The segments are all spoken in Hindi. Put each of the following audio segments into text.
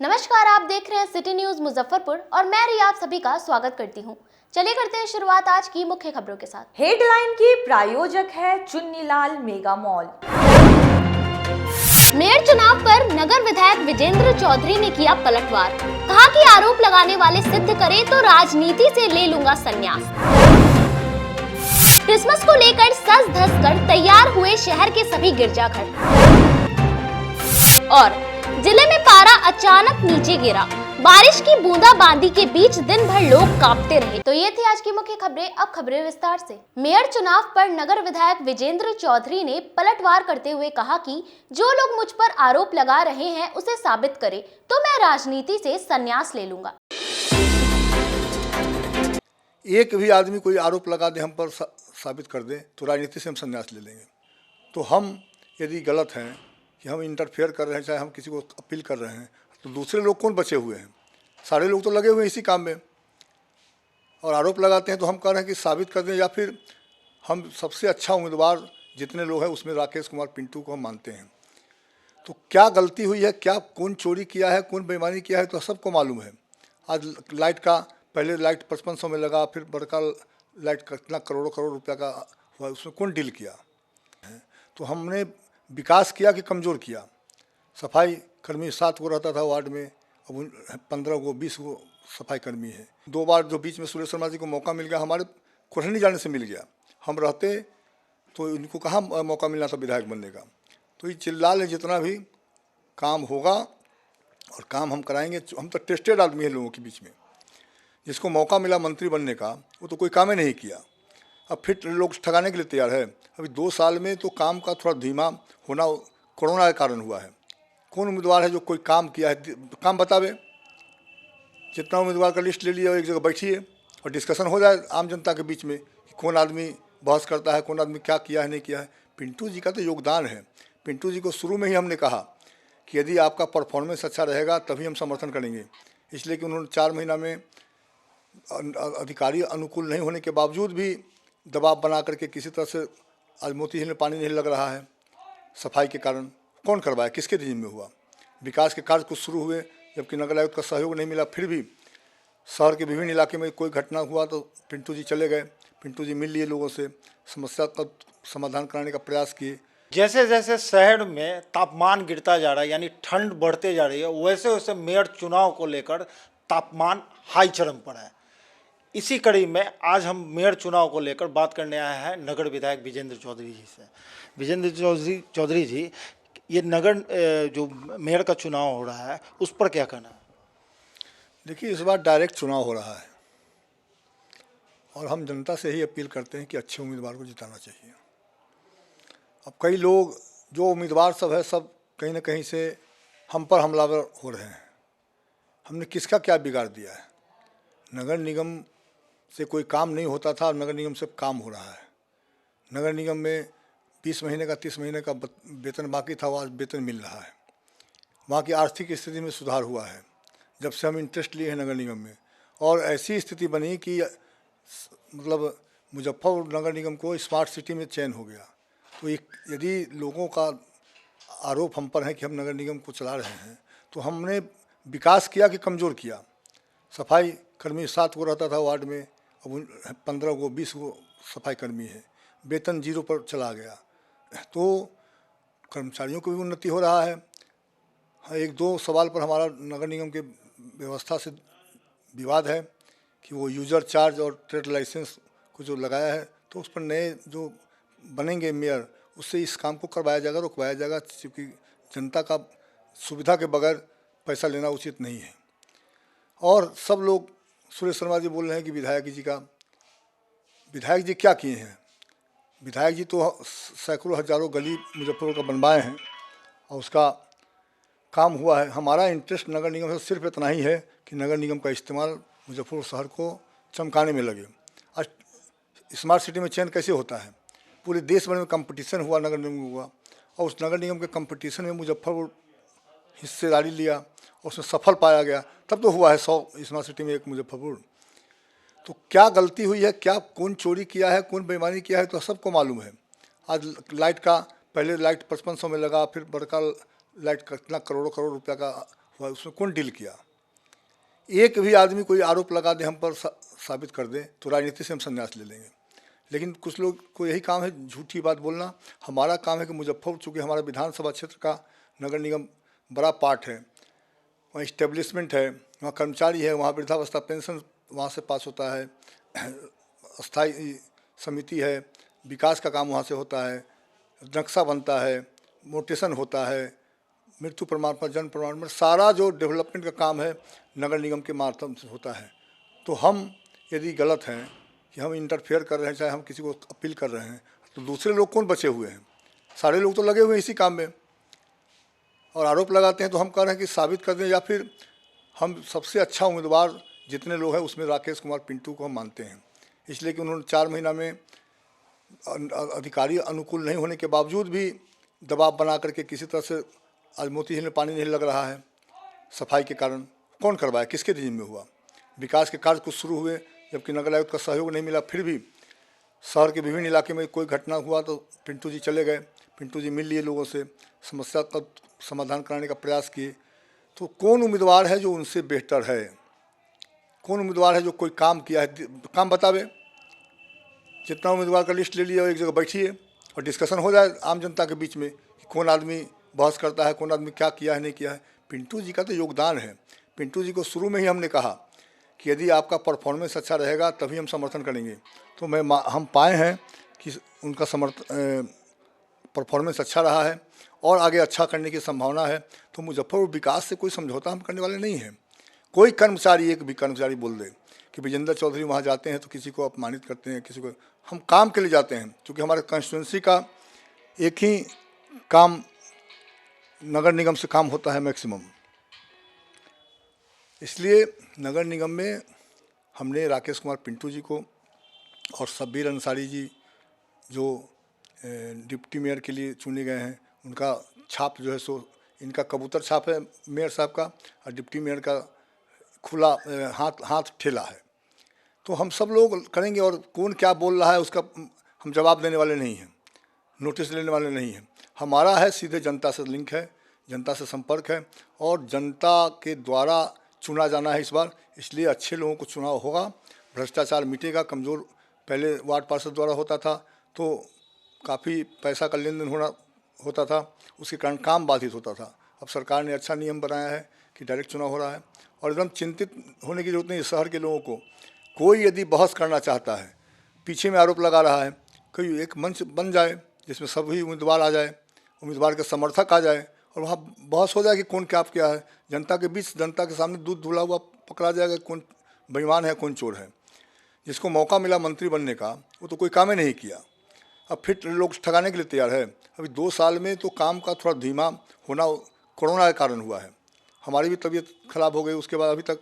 नमस्कार, आप देख रहे हैं सिटी न्यूज मुजफ्फरपुर और मैं रिया आप सभी का स्वागत करती हूं। चलिए करते हैं शुरुआत आज की मुख्य खबरों के साथ। हेडलाइन की प्रायोजक है चुन्नीलाल मेगा मॉल। मेयर चुनाव पर नगर विधायक विजेंद्र चौधरी ने किया पलटवार, कहा कि आरोप लगाने वाले सिद्ध करें तो राजनीति से ले लूंगा संन्यास। क्रिसमस को लेकर सज धज कर तैयार हुए शहर के सभी गिरजाघर और जिले में पारा अचानक नीचे गिरा। बारिश की बूंदाबांदी के बीच दिन भर लोग कांपते रहे। तो ये थी आज की मुख्य खबरें। अब खबरें विस्तार से। मेयर चुनाव पर नगर विधायक विजेंद्र चौधरी ने पलटवार करते हुए कहा कि जो लोग मुझ पर आरोप लगा रहे हैं उसे साबित करें तो मैं राजनीति से संन्यास ले लूंगा। एक भी आदमी कोई आरोप लगा दे, हम पर साबित कर दे तो राजनीति से हम संन्यास ले लेंगे। तो हम यदि गलत हैं कि हम इंटरफेयर कर रहे हैं, चाहे हम किसी को अपील कर रहे हैं, तो दूसरे लोग कौन बचे हुए हैं? सारे लोग तो लगे हुए हैं इसी काम में और आरोप लगाते हैं। तो हम कह रहे हैं कि साबित कर दें, या फिर हम सबसे अच्छा उम्मीदवार जितने लोग हैं उसमें राकेश कुमार पिंटू को हम मानते हैं। तो क्या गलती हुई है, क्या कौन चोरी किया है, कौन बेईमानी किया है, तो सबको मालूम है। आज लाइट का पहले लाइट 5500 में लगा, फिर बड़का लाइट कितना करोड़ों रुपया का हुआ, उसमें कौन डील किया है? तो हमने विकास किया कि कमज़ोर किया? सफाई कर्मी 7 को रहता था वार्ड में, अब 15 को 20 को सफाई कर्मी है। 2 बार जो बीच में सुरेश शर्मा जी को मौका मिल गया, हमारे कोठनी जाने से मिल गया। हम रहते तो इनको कहाँ मौका मिलना था विधायक बनने का। तो ये चिल्ला ले, जितना भी काम होगा और काम हम कराएंगे। हम तो टेस्टेड आदमी है लोगों के बीच में। जिसको मौका मिला मंत्री बनने का वो तो कोई काम ही नहीं किया, अब फिर लोग ठगाने के लिए तैयार है। अभी 2 साल में तो काम का थोड़ा धीमा होना कोरोना के कारण हुआ है। कौन उम्मीदवार है जो कोई काम किया है? काम बतावे। जितना उम्मीदवार का लिस्ट ले लिया, एक जगह बैठिए और डिस्कशन हो जाए आम जनता के बीच में कि कौन आदमी बहस करता है, कौन आदमी क्या किया है नहीं किया है। पिंटू जी का तो योगदान है। पिंटू जी को शुरू में ही हमने कहा कि यदि आपका परफॉर्मेंस अच्छा रहेगा तभी हम समर्थन करेंगे, इसलिए कि उन्होंने 4 महीना में अधिकारी अनुकूल नहीं होने के बावजूद भी दबाव बना करके किसी तरह से, आज मोती में पानी नहीं लग रहा है सफाई के कारण। कौन करवाया, किसके दिन में हुआ? विकास के कार्य कुछ शुरू हुए, जबकि नगर आयुक्त का सहयोग नहीं मिला, फिर भी शहर के विभिन्न इलाके में कोई घटना हुआ तो पिंटू जी चले गए। पिंटू जी मिल लिए लोगों से, समस्या का समाधान कराने का प्रयास किए। जैसे जैसे शहर में तापमान गिरता जा रहा है, यानी ठंड बढ़ते जा रही है, वैसे वैसे मेयर चुनाव को लेकर तापमान हाई चरम पर है। इसी कड़ी में आज हम मेयर चुनाव को लेकर बात करने आए हैं नगर विधायक विजेंद्र चौधरी जी से। विजेंद्र चौधरी जी, ये नगर जो मेयर का चुनाव हो रहा है उस पर क्या कहना है? देखिए, इस बार डायरेक्ट चुनाव हो रहा है और हम जनता से ही अपील करते हैं कि अच्छे उम्मीदवार को जिताना चाहिए। अब कई लोग जो उम्मीदवार सब है, सब कहीं ना कहीं से हम पर हमलावर हो रहे हैं। हमने किसका क्या बिगाड़ दिया है? नगर निगम से कोई काम नहीं होता था, नगर निगम से काम हो रहा है। नगर निगम में 20 महीने का 30 महीने का वेतन बाकी था, वो आज वेतन मिल रहा है। वहाँ की आर्थिक स्थिति में सुधार हुआ है जब से हम इंटरेस्ट लिए हैं नगर निगम में। और ऐसी स्थिति बनी कि मतलब मुजफ्फरपुर नगर निगम को स्मार्ट सिटी में चयन हो गया। तो यदि लोगों का आरोप हम पर है कि हम नगर निगम को चला रहे हैं, तो हमने विकास किया कि कमज़ोर किया? सफाई कर्मी 7 को रहता था वार्ड में, अब 15 को 20 को सफाई कर्मी है। वेतन 0 पर चला गया। तो कर्मचारियों को भी उन्नति हो रहा है। हाँ, 1-2 सवाल पर हमारा नगर निगम के व्यवस्था से विवाद है कि वो यूज़र चार्ज और ट्रेड लाइसेंस को जो लगाया है, तो उस पर नए जो बनेंगे मेयर, उससे इस काम को करवाया जाएगा, रुकवाया जाएगा, क्योंकि जनता का सुविधा के बगैर पैसा लेना उचित नहीं है। और सब लोग, सुरेश शर्मा जी बोल रहे हैं कि विधायक जी क्या किए हैं? विधायक जी तो सैकड़ों हजारों गली मुजफ्फरपुर का बनवाए हैं और उसका काम हुआ है। हमारा इंटरेस्ट नगर निगम से सिर्फ इतना ही है कि नगर निगम का इस्तेमाल मुजफ्फरपुर शहर को चमकाने में लगे। आज स्मार्ट सिटी में चयन कैसे होता है? पूरे देश भर में कंपटीशन हुआ, नगर निगम हुआ, और उस नगर निगम के कंपटीशन में मुजफ्फरपुर हिस्सेदारी लिया और उसमें सफल पाया गया, तब तो हुआ है 100 स्मार्ट सिटी में एक मुजफ्फरपुर। तो क्या गलती हुई है, क्या कौन चोरी किया है, कौन बेईमानी किया है, तो सबको मालूम है। आज लाइट का पहले लाइट 5500 में लगा, फिर बड़का लाइट कितना करोड़ों रुपया का वह उसमें कौन डील किया। एक भी आदमी कोई आरोप लगा दे हम पर, साबित कर दे, तो राजनीति से हम संन्यास ले लेंगे। लेकिन कुछ लोग को यही काम है झूठी बात बोलना। हमारा काम है कि मुजफ्फरपुर, चूँकि हमारा विधानसभा क्षेत्र का नगर निगम बड़ा पार्ट है, वहाँ इस्टेब्लिशमेंट है, वहाँ कर्मचारी है, वहाँ वृद्धावस्था पेंशन वहाँ से पास होता है, स्थायी समिति है, विकास का काम वहाँ से होता है, नक्शा बनता है, मोटेशन होता है, मृत्यु प्रमाण पत्र, जन्म प्रमाण पत्र, सारा जो डेवलपमेंट का काम है नगर निगम के माध्यम से होता है। तो हम यदि गलत हैं कि हम इंटरफेयर कर रहे हैं, चाहे हम किसी को अपील कर रहे हैं, तो दूसरे लोग कौन बचे हुए हैं? सारे लोग तो लगे हुए हैं इसी काम में, और आरोप लगाते हैं। तो हम कह रहे हैं कि साबित कर दें, या फिर हम सबसे अच्छा उम्मीदवार जितने लोग हैं उसमें राकेश कुमार पिंटू को हम मानते हैं, इसलिए कि उन्होंने 4 महीना में अधिकारी अनुकूल नहीं होने के बावजूद भी दबाव बना करके किसी तरह से, आज मोती झील में पानी नहीं लग रहा है सफाई के कारण, कौन करवाया, किसके रिजिम में हुआ? विकास के कार्य कुछ शुरू हुए, जबकि नगर आयुक्त का सहयोग नहीं मिला, फिर भी शहर के विभिन्न इलाके में कोई घटना हुआ तो पिंटू जी चले गए, पिंटू जी मिल लिए लोगों से, समस्या का समाधान कराने का प्रयास किए। तो कौन उम्मीदवार है जो उनसे बेहतर है? कौन उम्मीदवार है जो कोई काम किया है? काम बतावे। जितना उम्मीदवार का लिस्ट ले लिया, एक जगह बैठिए और डिस्कशन हो जाए आम जनता के बीच में कि कौन आदमी बहस करता है, कौन आदमी क्या किया है, नहीं किया है। पिंटू जी का तो योगदान है। पिंटू जी को शुरू में ही हमने कहा कि यदि आपका परफॉर्मेंस अच्छा रहेगा तभी हम समर्थन करेंगे। तो हम पाए हैं कि उनका परफॉर्मेंस अच्छा रहा है और आगे अच्छा करने की संभावना है। तो मुजफ्फरपुर विकास से कोई समझौता हम करने वाले नहीं हैं। कोई कर्मचारी, एक भी कर्मचारी बोल दे कि विजेंद्र चौधरी वहाँ जाते हैं तो किसी को अपमानित करते हैं, किसी को, हम काम के लिए जाते हैं, क्योंकि हमारे कंस्टिट्यूंसी का एक ही काम नगर निगम से काम होता है मैक्सिमम। इसलिए नगर निगम में हमने राकेश कुमार पिंटू जी को और शब्बीर अंसारी जी जो डिप्टी मेयर के लिए चुने गए हैं, उनका छाप जो है सो, इनका कबूतर छाप है मेयर साहब का, और डिप्टी मेयर का खुला हाथ ठेला है। तो हम सब लोग करेंगे, और कौन क्या बोल रहा है उसका हम जवाब देने वाले नहीं हैं, नोटिस लेने वाले नहीं हैं। हमारा है सीधे जनता से लिंक है, जनता से संपर्क है, और जनता के द्वारा चुना जाना है इस बार। इसलिए अच्छे लोगों को चुनाव होगा, भ्रष्टाचार मिटेगा। कमज़ोर पहले वार्ड पार्षद द्वारा होता था तो काफ़ी पैसा का लेन देन होता था, उसके कारण काम बाधित होता था। अब सरकार ने अच्छा नियम बनाया है कि डायरेक्ट चुनाव हो रहा है, और एकदम चिंतित होने की जरूरत नहीं। शहर के लोगों को कोई यदि बहस करना चाहता है, पीछे में आरोप लगा रहा है, कोई एक मंच बन जाए जिसमें सभी उम्मीदवार आ जाए, उम्मीदवार के समर्थक आ जाए, और वहाँ बहस हो जाए कि कौन क्या क्या है। जनता के बीच, जनता के सामने दूध धुला हुआ पकड़ा जाएगा, कौन बेईमान है, कौन चोर है। जिसको मौका मिला मंत्री बनने का, वो तो कोई काम ही नहीं किया, अब फिर लोग ठगाने के लिए तैयार है। अभी 2 साल में तो काम का थोड़ा धीमा होना कोरोना के कारण हुआ है। हमारी भी तबीयत खराब हो गई, उसके बाद अभी तक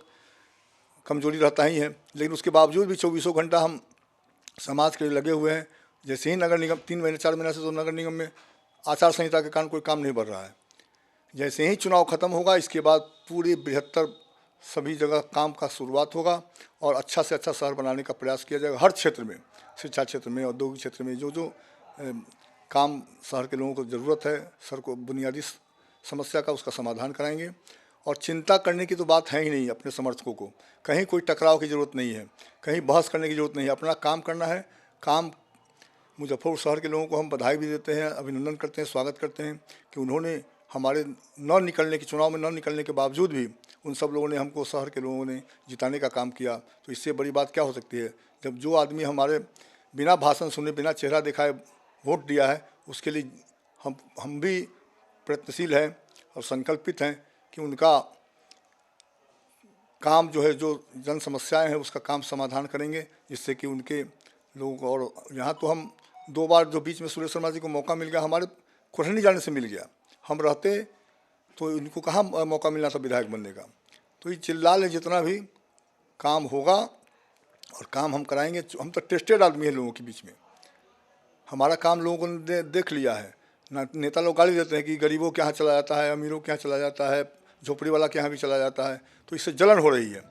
कमजोरी रहता ही है, लेकिन उसके बावजूद भी 24 घंटा हम समाज के लिए लगे हुए हैं। जैसे ही नगर निगम 3 महीने 4 महीने से तो नगर निगम में आचार संहिता के कारण कोई काम नहीं बढ़ रहा है। जैसे ही चुनाव खत्म होगा, इसके बाद पूरे 72 सभी जगह काम का शुरुआत होगा, और अच्छा से अच्छा शहर बनाने का प्रयास किया जाएगा। हर क्षेत्र में, शिक्षा क्षेत्र में, औद्योगिक क्षेत्र में, जो काम शहर के लोगों को ज़रूरत है, शहर को बुनियादी समस्या का, उसका समाधान कराएंगे। और चिंता करने की तो बात है ही नहीं। अपने समर्थकों को कहीं कोई टकराव की ज़रूरत नहीं है, कहीं बहस करने की ज़रूरत नहीं है। अपना काम करना है। काम मुजफ्फरपुर शहर के लोगों को हम बधाई भी देते हैं, अभिनंदन करते हैं, स्वागत करते हैं कि उन्होंने हमारे न निकलने के, चुनाव में न निकलने के बावजूद भी उन सब लोगों ने हमको, शहर के लोगों ने जिताने का काम किया। तो इससे बड़ी बात क्या हो सकती है, जब जो आदमी हमारे बिना भाषण सुने, बिना चेहरा दिखाए वोट दिया है, उसके लिए हम भी प्रयत्नशील हैं और संकल्पित हैं कि उनका काम जो है, जो जन समस्याएं हैं, उसका काम समाधान करेंगे, जिससे कि उनके लोगों को। और यहाँ तो हम 2 बार जो बीच में सुरेश शर्मा जी को मौका मिल गया, हमारे कुठनी जाने से मिल गया। हम रहते तो इनको कहाँ मौका मिलना था विधायक बनने का। तो ये चिल्ला ले, जितना भी काम होगा और काम हम कराएंगे। हम तो टेस्टेड आदमी हैं लोगों के बीच में, हमारा काम लोगों ने देख लिया है। नेता लोग गाली देते हैं कि गरीबों के यहाँ चला जाता है, अमीरों के यहाँ चला जाता है, झोपड़ी वाला के यहाँ भी चला जाता है, तो इससे जलन हो रही है।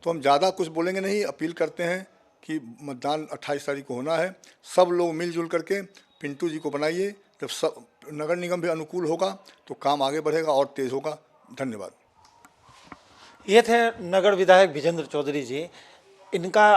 तो हम ज़्यादा कुछ बोलेंगे नहीं। अपील करते हैं कि मतदान 28 तारीख को होना है। सब लोग मिलजुल करके पिंटू जी को बनाइए। जब सब नगर निगम भी अनुकूल होगा तो काम आगे बढ़ेगा और तेज़ होगा। धन्यवाद। ये थे नगर विधायक विजेंद्र चौधरी जी। इनका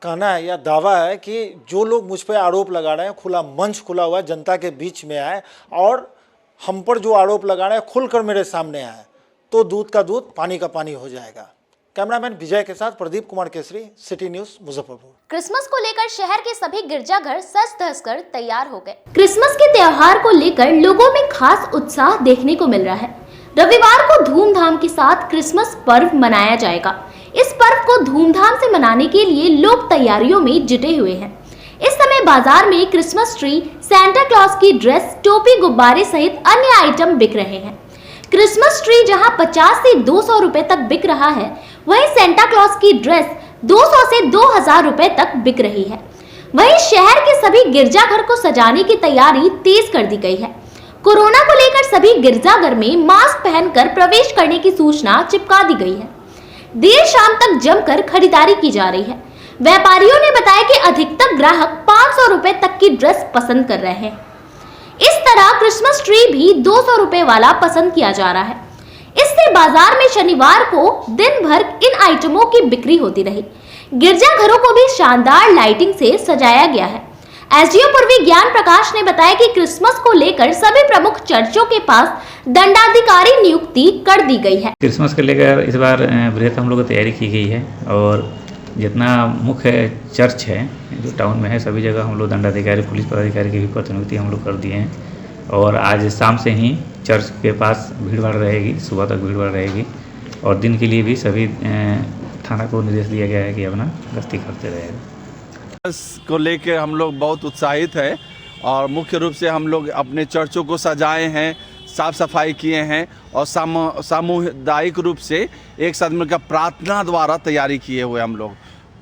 कहना है या दावा है कि जो लोग मुझ पर आरोप लगा रहे हैं, खुला मंच खुला हुआ है, जनता के बीच में आए और हम पर जो आरोप लगा रहे हैं खुलकर मेरे सामने आए तो दूध का दूध पानी का पानी हो जाएगा। कैमरामैन विजय के साथ Pradeep Kumar Kesari, city news, Muzaffarpur. Christmas को लेकर शहर के सभी गिरजाघर सज धज कर तैयार हो गए। क्रिसमस के त्योहार को लेकर लोगों में खास उत्साह देखने को मिल रहा है। रविवार को धूमधाम के साथ क्रिसमस पर्व मनाया जाएगा। इस पर्व को धूमधाम से मनाने के लिए लोग तैयारियों में जुटे हुए हैं। इस समय बाजार में क्रिसमस ट्री, सैंटा क्लॉज की ड्रेस, टोपी, गुब्बारे सहित अन्य आइटम बिक रहे हैं। क्रिसमस ट्री जहां 50 से 200 रुपए तक बिक रहा है, वहीं सेंटा क्लॉज की ड्रेस 200 से 2000 रुपए तक बिक रही है। वहीं शहर के सभी गिरजाघर को सजाने की तैयारी तेज कर दी गई है। कोरोना को लेकर सभी गिरजाघर में मास्क पहनकर प्रवेश करने की सूचना चिपका दी गई है। देर शाम तक जमकर खरीदारी की जा रही है। व्यापारियों ने बताया कि अधिकतर ग्राहक 500 रुपए तक की ड्रेस पसंद कर रहे हैं। इस तरह क्रिसमस ट्री भी 200 रुपए वाला पसंद किया जा रहा है। इससे बाजार में शनिवार को दिन भर इन आइटमों की बिक्री होती रही। गिरजाघरों को भी शानदार लाइटिंग से सजाया गया है। एसडीओ पूर्वी ज्ञान प्रकाश ने बताया कि क्रिसमस को लेकर सभी प्रमुख चर्चों के पास दंडाधिकारी नियुक्ति कर दी गई है। क्रिसमस को लेकर इस बार बृहद हम लोग को तैयारी की गई है और जितना मुख्य चर्च है जो टाउन में है, सभी जगह हम लोग दंडाधिकारी, पुलिस पदाधिकारी की भी प्रतिनियुक्ति हम लोग कर दिए हैं। और आज शाम से ही चर्च के पास भीड़ भाड़ रहेगी, सुबह तक भीड़ भाड़ रहेगी और दिन के लिए भी सभी थाना को निर्देश दिया गया है कि अपना गश्ती करते रहेगा। को लेकर हम लोग बहुत उत्साहित है और मुख्य रूप से हम लोग अपने चर्चों को सजाए हैं, साफ सफाई किए हैं और सामुदायिक रूप से एक साथ मिलकर प्रार्थना द्वारा तैयारी किए हुए हम लोग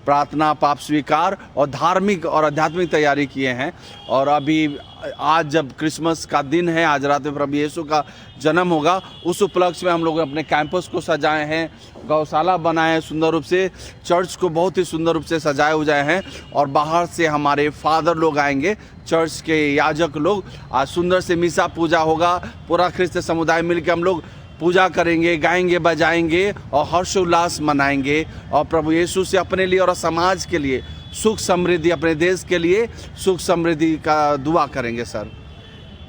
प्रार्थना, पाप स्वीकार और धार्मिक और आध्यात्मिक तैयारी किए हैं। और अभी आज जब क्रिसमस का दिन है, आज रात में प्रभु यीशु का जन्म होगा, उस उपलक्ष्य में हम लोग अपने कैंपस को सजाए हैं, गौशाला बनाए हैं सुंदर रूप से, चर्च को बहुत ही सुंदर रूप से सजाए हुए हैं और बाहर से हमारे फादर लोग आएंगे, चर्च के याजक लोग। आज सुंदर से मिसा पूजा होगा, पूरा ख्रिस्त समुदाय मिलकर हम लोग पूजा करेंगे, गाएंगे, बजाएंगे और हर्षोल्लास मनाएंगे और प्रभु यीशु से अपने लिए और समाज के लिए सुख समृद्धि, अपने देश के लिए सुख समृद्धि का दुआ करेंगे। सर,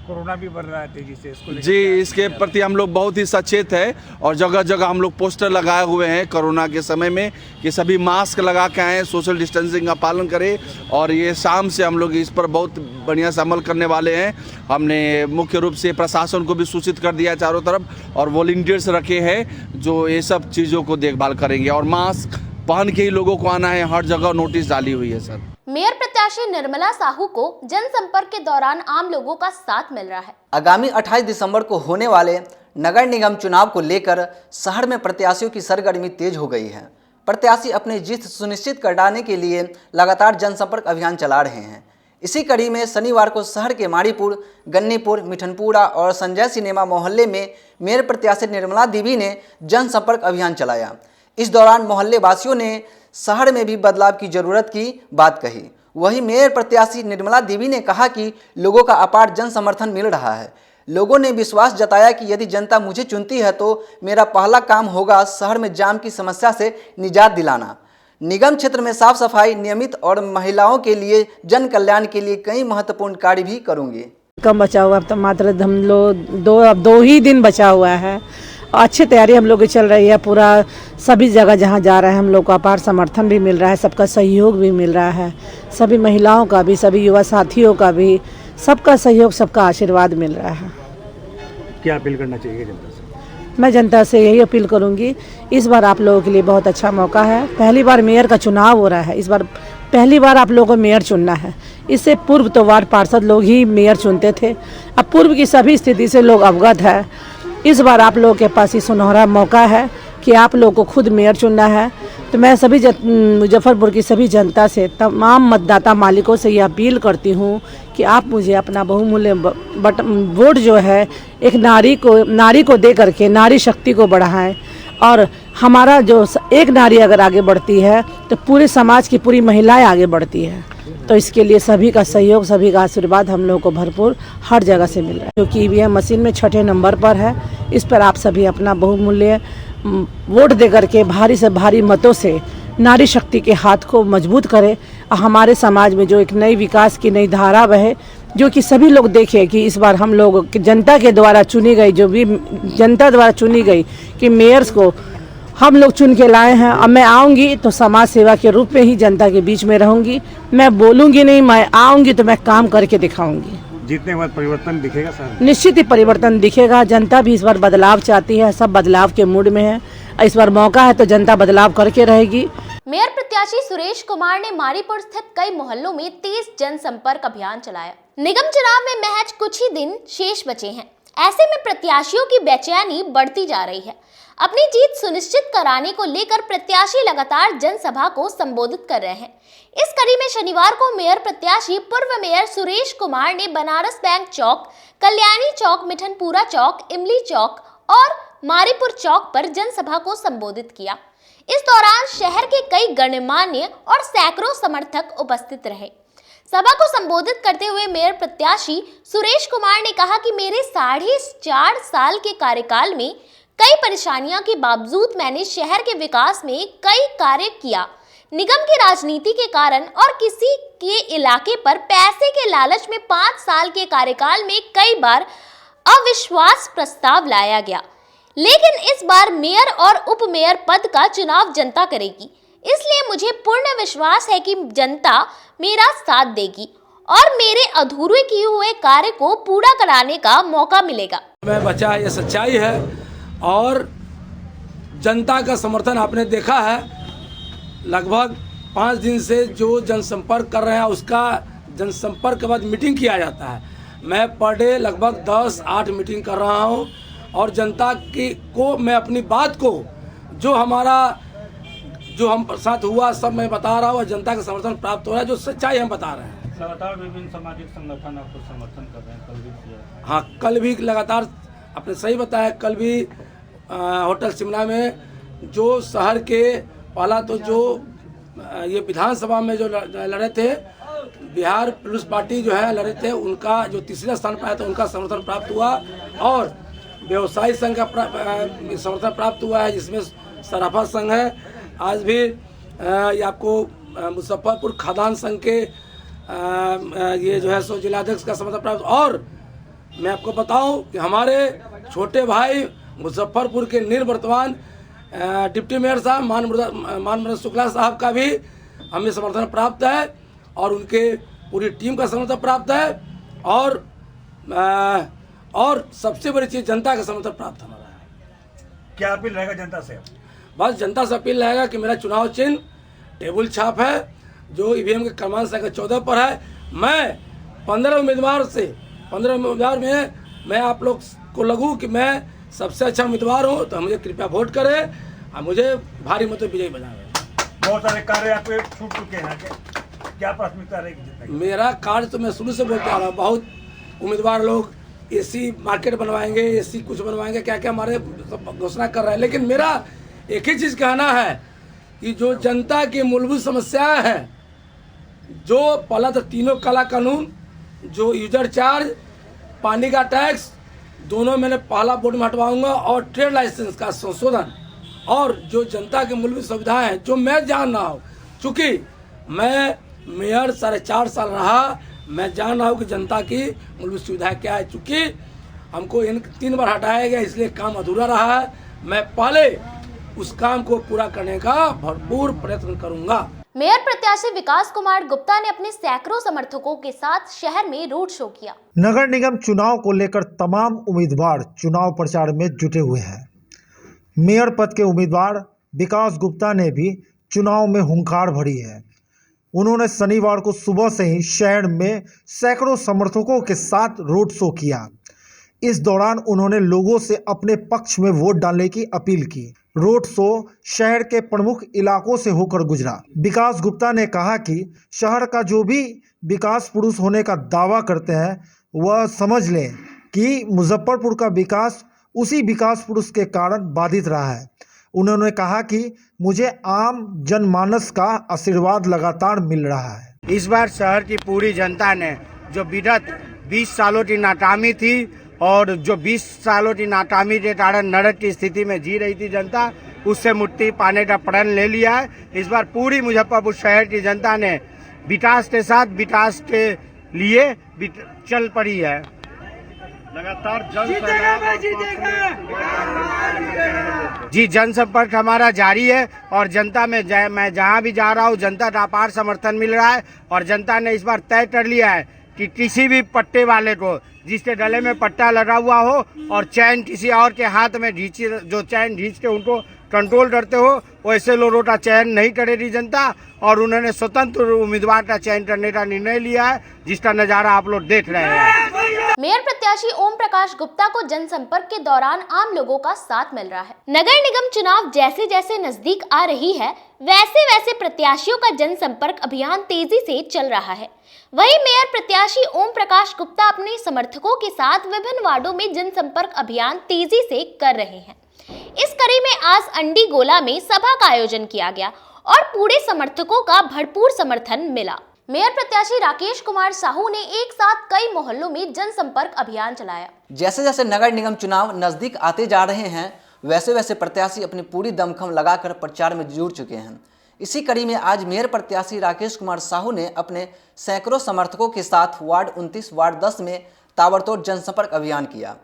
कोरोना भी बढ़ रहा है तेजी से, इसको जी इसके प्रति हम लोग बहुत ही सचेत है और जगह जगह हम लोग पोस्टर लगाए हुए हैं कोरोना के समय में कि सभी मास्क लगा के आएँ, सोशल डिस्टेंसिंग का पालन करें। और ये शाम से हम लोग इस पर बहुत बढ़िया से अमल करने वाले हैं। हमने मुख्य रूप से प्रशासन को भी सूचित कर दिया चारों तरफ और वॉलंटियर्स रखे हैं जो ये सब चीज़ों को देखभाल करेंगे और मास्क पहन के ही लोगों को आना है। हर जगह नोटिस डाली हुई है। सर, मेयर प्रत्याशी निर्मला साहू को जनसंपर्क के दौरान आम लोगों का साथ मिल रहा है। आगामी 28 दिसंबर को होने वाले नगर निगम चुनाव को लेकर शहर में प्रत्याशियों की सरगर्मी तेज हो गई है। प्रत्याशी अपनी जीत सुनिश्चित कराने के लिए लगातार जनसंपर्क अभियान चला रहे हैं। इसी कड़ी में शनिवार को शहर के माड़ीपुर, गन्नीपुर, मिठनपुरा और संजय सिनेमा मोहल्ले में मेयर प्रत्याशी निर्मला देवी ने जनसंपर्क अभियान चलाया। इस दौरान मोहल्ले वासियों ने शहर में भी बदलाव की जरूरत की बात कही। वहीं मेयर प्रत्याशी निर्मला देवी ने कहा कि लोगों का अपार जन समर्थन मिल रहा है। लोगों ने विश्वास जताया कि यदि जनता मुझे चुनती है तो मेरा पहला काम होगा शहर में जाम की समस्या से निजात दिलाना। निगम क्षेत्र में साफ सफाई नियमित और महिलाओं के लिए जन कल्याण के लिए कई महत्वपूर्ण कार्य भी करूंगी। कम बचा हुआ, अब तो मात्र हम लोग दो ही दिन बचा हुआ है। अच्छी तैयारी हम लोग की चल रही है। पूरा सभी जगह जहां जा रहे हैं हम लोग को अपार समर्थन भी मिल रहा है, सबका सहयोग भी मिल रहा है, सभी महिलाओं का भी, सभी युवा साथियों का भी, सबका सहयोग, सबका आशीर्वाद मिल रहा है। क्या अपील करना चाहिए जनता से? मैं जनता से यही अपील करूंगी, इस बार आप लोगों के लिए बहुत अच्छा मौका है। पहली बार मेयर का चुनाव हो रहा है, इस बार पहली बार आप लोगों को मेयर चुनना है। इससे पूर्व तो वार्ड पार्षद लोग ही मेयर चुनते थे, अब पूर्व की सभी स्थिति से लोग अवगत है। इस बार आप लोगों के पास ये सुनहरा मौका है कि आप लोगों को खुद मेयर चुनना है। तो मैं सभी मुजफ्फरपुर की सभी जनता से, तमाम मतदाता मालिकों से ये अपील करती हूँ कि आप मुझे अपना बहुमूल्य वोट जो है एक नारी को दे करके नारी शक्ति को बढ़ाएं। और हमारा जो एक नारी अगर आगे बढ़ती है तो पूरे समाज की पूरी महिलाएं आगे बढ़ती है। तो इसके लिए सभी का सहयोग, सभी का आशीर्वाद हम लोगों को भरपूर हर जगह से मिल रहा है। जो कि ईवीएम मशीन में 6ठे नंबर पर है, इस पर आप सभी अपना बहुमूल्य वोट दे करके भारी से भारी मतों से नारी शक्ति के हाथ को मजबूत करे और हमारे समाज में जो एक नई विकास की नई धारा बहे, जो कि सभी लोग देखें कि इस बार हम लोग जनता के द्वारा चुनी गई, जो भी जनता द्वारा चुनी गई कि मेयर्स को हम लोग चुन के लाए हैं। अब मैं आऊँगी तो समाज सेवा के रूप में ही जनता के बीच में रहूँगी, मैं बोलूँगी नहीं, मैं आऊँगी तो मैं काम करके दिखाऊँगी। जीतने के बाद परिवर्तन दिखेगा सर? निश्चित ही परिवर्तन दिखेगा। जनता भी इस बार बदलाव चाहती है, सब बदलाव के मूड में है। इस बार मौका है तो जनता बदलाव करके रहेगी। मेयर प्रत्याशी सुरेश कुमार ने मारीपुर स्थित कई मोहल्लों में तेज जनसंपर्क अभियान चलाया। निगम चुनाव में महज कुछ ही दिन शेष बचे हैं, ऐसे में प्रत्याशियों की बेचैनी बढ़ती जा रही है। अपनी जीत सुनिश्चित कराने को लेकर प्रत्याशी लगातार जनसभा को संबोधित कर रहे हैं। इस कड़ी में शनिवार को मेयर प्रत्याशी पूर्व मेयर सुरेश कुमार ने बनारस बैंक चौक, कल्याणी चौक, मिठनपुरा चौक, इमली चौक और मारीपुर चौक पर जनसभा को संबोधित किया। इस दौरान शहर के कई गणमान्य और सैकड़ों समर्थक उपस्थित रहे। सभा को संबोधित करते हुए मेयर प्रत्याशी सुरेश कुमार ने कहा कि मेरे 4.5 साल के कार्यकाल में कई परेशानियों के बावजूद मैंने शहर के विकास में कई कार्य किया। निगम की राजनीति के कारण और किसी के इलाके पर पैसे के लालच में 5 साल के कार्यकाल में कई बार अविश्वास प्रस्ताव लाया गया, लेकिन इस बार मेयर और उप मेयर पद का चुनाव जनता करेगी। इसलिए मुझे पूर्ण विश्वास है कि जनता मेरा साथ देगी और मेरे अधूरे किए हुए कार्य को पूरा कराने का मौका मिलेगा। मैं बचा, ये सच्चाई है और जनता का समर्थन आपने देखा है। लगभग 5 दिन से जो जनसंपर्क कर रहे हैं उसका जनसंपर्क के बाद मीटिंग किया जाता है। मैं पर डे लगभग 10-8 मीटिंग कर रहा हूं और जनता की को मैं अपनी बात को जो हम साथ हुआ सब मैं बता रहा हूँ और जनता का समर्थन प्राप्त हो रहा है, जो सच्चाई हम बता रहे हैं। लगातार विभिन्न सामाजिक संगठन आपको समर्थन कर रहे हैं, कल भी किया। हाँ, कल भी लगातार आपने सही बताया। कल भी होटल शिमला में जो शहर के पहला तो जो ये विधानसभा में जो लड़े थे, बिहार पुलिस पार्टी जो है लड़े थे, उनका जो तीसरा स्थान पाया था उनका समर्थन प्राप्त हुआ और व्यवसायी संघ का समर्थन प्राप्त हुआ है, जिसमें सराफा संघ है। आज भी ये आपको मुजफ्फरपुर खादान संघ के ये जो है सो जिलाध्यक्ष का समर्थन प्राप्त। और मैं आपको बताऊं कि हमारे छोटे भाई मुजफ्फरपुर के निवर्तमान डिप्टी मेयर साहब मान शुक्ला साहब का भी हमें समर्थन प्राप्त है और उनके पूरी टीम का समर्थन प्राप्त है और सबसे बड़ी चीज़ जनता का समर्थन प्राप्त हमारा है। क्या अपील रहेगा जनता से? बस जनता से अपील रहेगा कि मेरा चुनाव चिन्ह टेबल छाप है, जो ईवीएम के क्रमांक संख्या 14 पर है। मैं 15 उम्मीदवार में मैं आप लोग को लगूं कि मैं सबसे अच्छा उम्मीदवार हूं, तो मुझे कृपया वोट करें और मुझे भारी मतों विजयी बनाएं। बहुत सारे कार्य आपके छूट चुके हैं, क्या प्राथमिकता रहेगी? मेरा कार्य तो मैं शुरू से बोलते आ रहा हूँ। बहुत उम्मीदवार लोग एसी मार्केट बनवाएंगे, एसी कुछ बनवाएंगे, क्या क्या हमारे घोषणा कर रहे हैं, लेकिन मेरा एक ही चीज़ कहना है कि जो जनता की मूलभूत समस्याएं हैं, जो पहला तो तीनों काला कानून, जो यूजर चार्ज, पानी का टैक्स, दोनों मैंने पहला बोर्ड में हटवाऊंगा और ट्रेड लाइसेंस का संशोधन और जो जनता की मूलभूत सुविधाएं हैं जो मैं जान रहा हूँ, चूँकि मैं मेयर 4.5 साल रहा, मैं जान रहा हूँ कि जनता की मूलभूत सुविधाएं क्या है। चूँकि हमको इन 3 बार हटाया गया, इसलिए काम अधूरा रहा है। मैं पहले उस काम को पूरा करने का भरपूर प्रयत्न करूंगा। मेयर प्रत्याशी विकास कुमार गुप्ता ने अपने सैकड़ों समर्थकों के साथ शहर में रोड शो किया। नगर निगम चुनाव को लेकर तमाम उम्मीदवार चुनाव प्रचार में जुटे हुए हैं। मेयर पद के उम्मीदवार विकास गुप्ता ने भी चुनाव में हुंकार भरी है। उन्होंने शनिवार को सुबह से ही शहर में सैकड़ों समर्थकों के साथ रोड शो किया। इस दौरान उन्होंने लोगों से अपने पक्ष में वोट डालने की अपील की। रोड शो शहर के प्रमुख इलाकों से होकर गुजरा। विकास गुप्ता ने कहा कि शहर का जो भी विकास पुरुष होने का दावा करते हैं वह समझ लें कि मुजफ्फरपुर का विकास उसी विकास पुरुष के कारण बाधित रहा है। उन्होंने कहा कि मुझे आम जनमानस का आशीर्वाद लगातार मिल रहा है। इस बार शहर की पूरी जनता ने जो विगत 20 सालों की नाकामी थी और जो 20 सालों की नाकामी के कारण नरक की स्थिति में जी रही थी जनता, उससे मुक्ति पाने का प्रण ले लिया है। इस बार पूरी मुजफ्फरपुर शहर की जनता ने विकास के साथ विकास के लिए चल पड़ी है। लगातार जनसंपर्क हमारा जारी है और जनता में मैं जहां भी जा रहा हूं जनता का अपार समर्थन मिल रहा है और जनता ने इस बार तय कर लिया है कि किसी भी पट्टे वाले को, जिसके गले में पट्टा लगा हुआ हो और चैन किसी और के हाथ में जो चैन खींच के उनको कंट्रोल करते हो, वैसे लोगों का चयन नहीं करेगी जनता और उन्होंने स्वतंत्र उम्मीदवार का चयन करने का निर्णय लिया है, जिसका नजारा आप लोग देख रहे हैं। मेयर प्रत्याशी ओम प्रकाश गुप्ता को जनसंपर्क के दौरान आम लोगों का साथ मिल रहा है। नगर निगम चुनाव जैसे जैसे नजदीक आ रही है, वैसे वैसे प्रत्याशियों का जनसंपर्क अभियान तेजी से चल रहा है। वहीं मेयर प्रत्याशी ओम प्रकाश गुप्ता अपने समर्थकों के साथ विभिन्न वार्डों में जनसंपर्क अभियान तेजी से कर रहे हैं। इस कड़ी में आज अंडी गोला में सभा का आयोजन किया गया और पूरे समर्थकों का भरपूर समर्थन मिला। मेयर प्रत्याशी राकेश कुमार साहू ने एक साथ कई मोहल्लों में जनसंपर्क अभियान चलाया। जैसे जैसे नगर निगम चुनाव नजदीक आते जा रहे हैं, वैसे वैसे प्रत्याशी अपनी पूरी दमखम लगाकर प्रचार में जुट चुके हैं। इसी कड़ी में आज मेयर प्रत्याशी राकेश कुमार साहू ने अपने सैकड़ों समर्थकों के साथ वार्ड 29, वार्ड 10 में ताबड़तोड़ जनसंपर्क अभियान किया,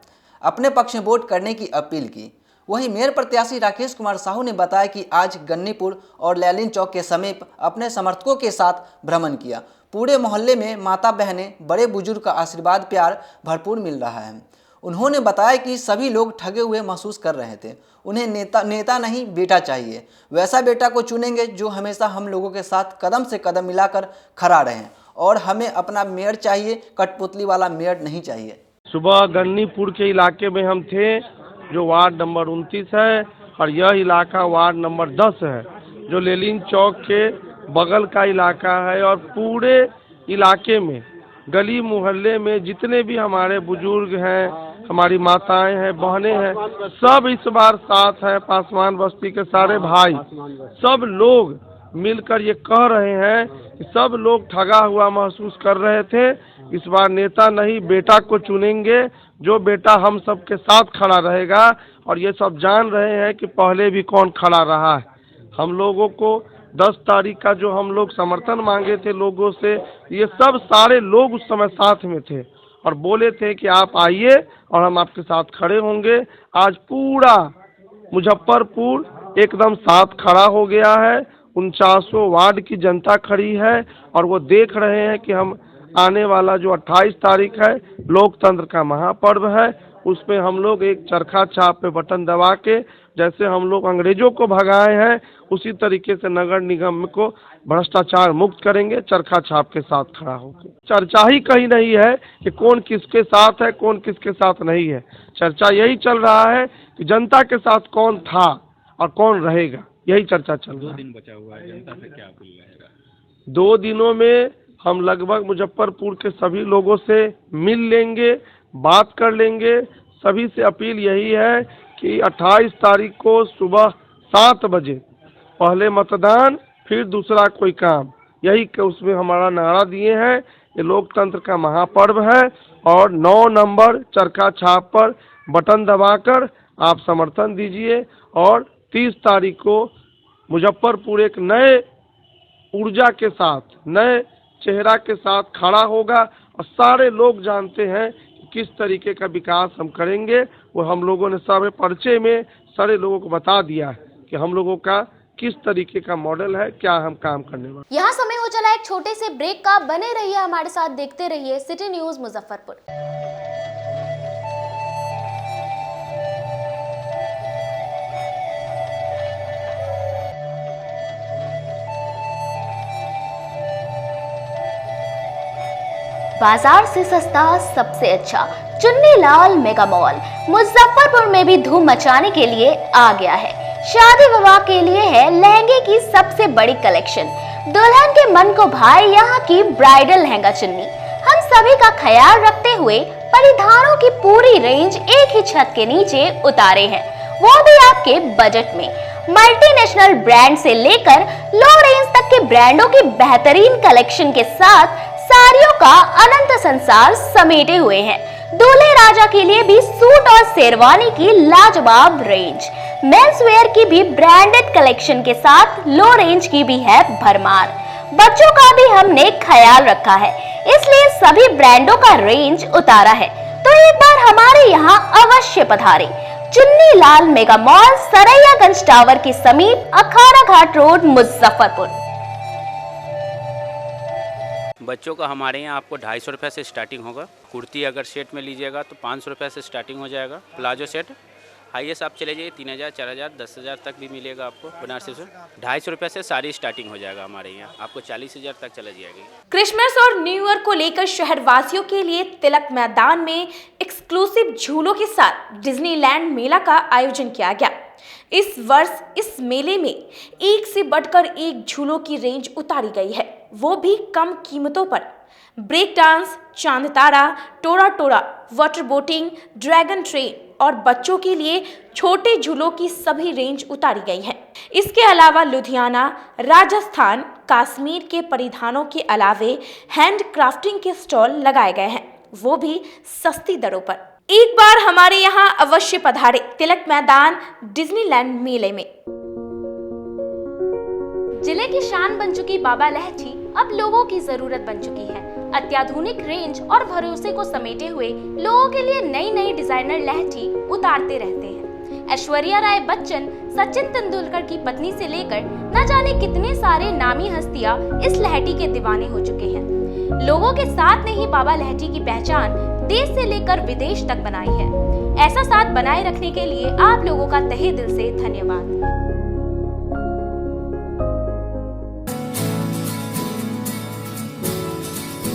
अपने पक्ष में वोट करने की अपील की। वहीं मेयर प्रत्याशी राकेश कुमार साहू ने बताया कि आज गन्नीपुर और लैलिन चौक के समीप अपने समर्थकों के साथ भ्रमण किया। पूरे मोहल्ले में माता बहनें, बड़े बुजुर्ग का आशीर्वाद प्यार भरपूर मिल रहा है। उन्होंने बताया कि सभी लोग ठगे हुए महसूस कर रहे थे। उन्हें नेता नहीं बेटा चाहिए, वैसा बेटा को चुनेंगे जो हमेशा हम लोगों के साथ कदम से कदम मिलाकर खड़ा रहे और हमें अपना मेयर चाहिए, कठपुतली वाला मेयर नहीं चाहिए। सुबह गन्नीपुर के इलाके में हम थे, जो वार्ड नंबर 29 है, और यह इलाका वार्ड नंबर 10 है, जो लेलिन चौक के बगल का इलाका है। और पूरे इलाके में गली मोहल्ले में जितने भी हमारे बुजुर्ग हैं, हमारी माताएं हैं, बहनें हैं, सब इस बार साथ हैं। पासवान बस्ती के सारे भाई, सब लोग मिलकर ये कह रहे हैं कि सब लोग ठगा हुआ महसूस कर रहे थे। इस बार नेता नहीं बेटा को चुनेंगे, जो बेटा हम सब के साथ खड़ा रहेगा। और ये सब जान रहे हैं कि पहले भी कौन खड़ा रहा है। हम लोगों को 10 तारीख का जो हम लोग समर्थन मांगे थे लोगों से, ये सब सारे लोग उस समय साथ में थे और बोले थे कि आप आइए और हम आपके साथ खड़े होंगे। आज पूरा मुजफ्फरपुर एकदम साथ खड़ा हो गया है। 49 वार्ड की जनता खड़ी है और वो देख रहे हैं कि हम आने वाला जो 28 तारीख है, लोकतंत्र का महापर्व है, उसमें हम लोग एक चरखा छाप पे बटन दबा के, जैसे हम लोग अंग्रेजों को भगाए हैं, उसी तरीके से नगर निगम को भ्रष्टाचार मुक्त करेंगे, चरखा छाप के साथ खड़ा होकर। चर्चा ही कहीं नहीं है कि कौन किसके साथ है, कौन किसके साथ नहीं है। चर्चा यही चल रहा है कि जनता के साथ कौन था और कौन रहेगा, यही चर्चा चल रहा है। 2 दिन बचा हुआ है, जनता से क्या अपील रहेगा? 2 दिनों में हम लगभग मुजफ्फरपुर के सभी लोगों से मिल लेंगे, बात कर लेंगे। सभी से अपील यही है कि 28 तारीख को सुबह 7 बजे पहले मतदान, फिर दूसरा कोई काम, यही उसमें हमारा नारा दिए हैं। ये लोकतंत्र का महापर्व है और 9 नंबर चरखा छाप पर बटन दबाकर आप समर्थन दीजिए। और 30 तारीख को मुजफ्फरपुर एक नए ऊर्जा के साथ, नए चेहरा के साथ खड़ा होगा और सारे लोग जानते हैं कि किस तरीके का विकास हम करेंगे। वो हम लोगों ने सारे पर्चे में सारे लोगों को बता दिया है कि हम लोगों का किस तरीके का मॉडल है, क्या हम काम करने वाले। यहाँ समय हो चला एक छोटे से ब्रेक का। बने रहिए हमारे साथ, देखते रहिए सिटी न्यूज मुजफ्फरपुर। बाजार से सस्ता सबसे अच्छा चुन्नीलाल मेगा मॉल मुजफ्फरपुर में भी धूम मचाने के लिए आ गया है। शादी विवाह के लिए है लहंगे की सबसे बड़ी कलेक्शन। दुल्हन के मन को भाए यहाँ की ब्राइडल लहंगा चुन्नी। हम सभी का ख्याल रखते हुए परिधानों की पूरी रेंज एक ही छत के नीचे उतारे हैं, वो भी आपके बजट में। मल्टीनेशनल ब्रांड से लेकर लो रेंज तक के ब्रांडों की बेहतरीन कलेक्शन के साथ साड़ियों का अनंत संसार समेटे हुए हैं। दूल्हे राजा के लिए भी सूट और शेरवानी की लाजवाब रेंज, मेंस वेयर की भी ब्रांडेड कलेक्शन के साथ लो रेंज की भी है भरमार। बच्चों का भी हमने ख्याल रखा है, इसलिए सभी ब्रांडों का रेंज उतारा है। तो एक बार हमारे यहाँ अवश्य पधारें। Chunni Lal mega mall, Saraiyaganj tower के समीप, अखाड़ा घाट रोड, मुजफ्फरपुर। बच्चों का हमारे यहाँ आपको 250 रुपये से स्टार्टिंग होगा। कुर्ती अगर सेट में लीजिएगा तो 500 रुपये से स्टार्टिंग हो जाएगा। प्लाजो सेट हाईएस्ट आप चले जाइए 3000, 4000, 10,000 तक भी मिलेगा आपको बनारसी से। 250 रुपये से सारी स्टार्टिंग हो जाएगा हमारे यहाँ, आपको 40,000 तक चला जाएगी। क्रिसमस और न्यू ईयर को लेकर शहरवासियों के लिए तिलक मैदान में एक्सक्लूसिव झूलों के साथ डिज्नीलैंड मेला का आयोजन किया गया। इस वर्ष इस मेले में एक से बढ़कर एक झूलों की रेंज उतारी गई है, वो भी कम कीमतों पर। ब्रेक डांस, चांद तारा, टोरा टोरा, वाटर बोटिंग, ड्रैगन ट्रेन और बच्चों के लिए छोटे झूलों की सभी रेंज उतारी गई है। इसके अलावा लुधियाना, राजस्थान, कश्मीर के परिधानों के अलावे हैंड क्राफ्टिंग के स्टॉल लगाए गए हैं, वो भी सस्ती दरों पर। एक बार हमारे यहाँ अवश्य पधारे तिलक मैदान डिज्नीलैंड मेले में। जिले की शान बन चुकी बाबा लहठी अब लोगों की जरूरत बन चुकी है। अत्याधुनिक रेंज और भरोसे को समेटे हुए लोगों के लिए नई नई डिजाइनर लहठी उतारते रहते हैं। ऐश्वर्या राय बच्चन, सचिन तेंदुलकर की पत्नी से लेकर न जाने कितने सारे नामी हस्तियां इस लहठी के दीवाने हो चुके हैं। लोगों के साथ ने ही बाबा लहठी की पहचान देश से लेकर विदेश तक बनाई है। ऐसा साथ बनाए रखने के लिए आप लोगों का तहे दिल से धन्यवाद।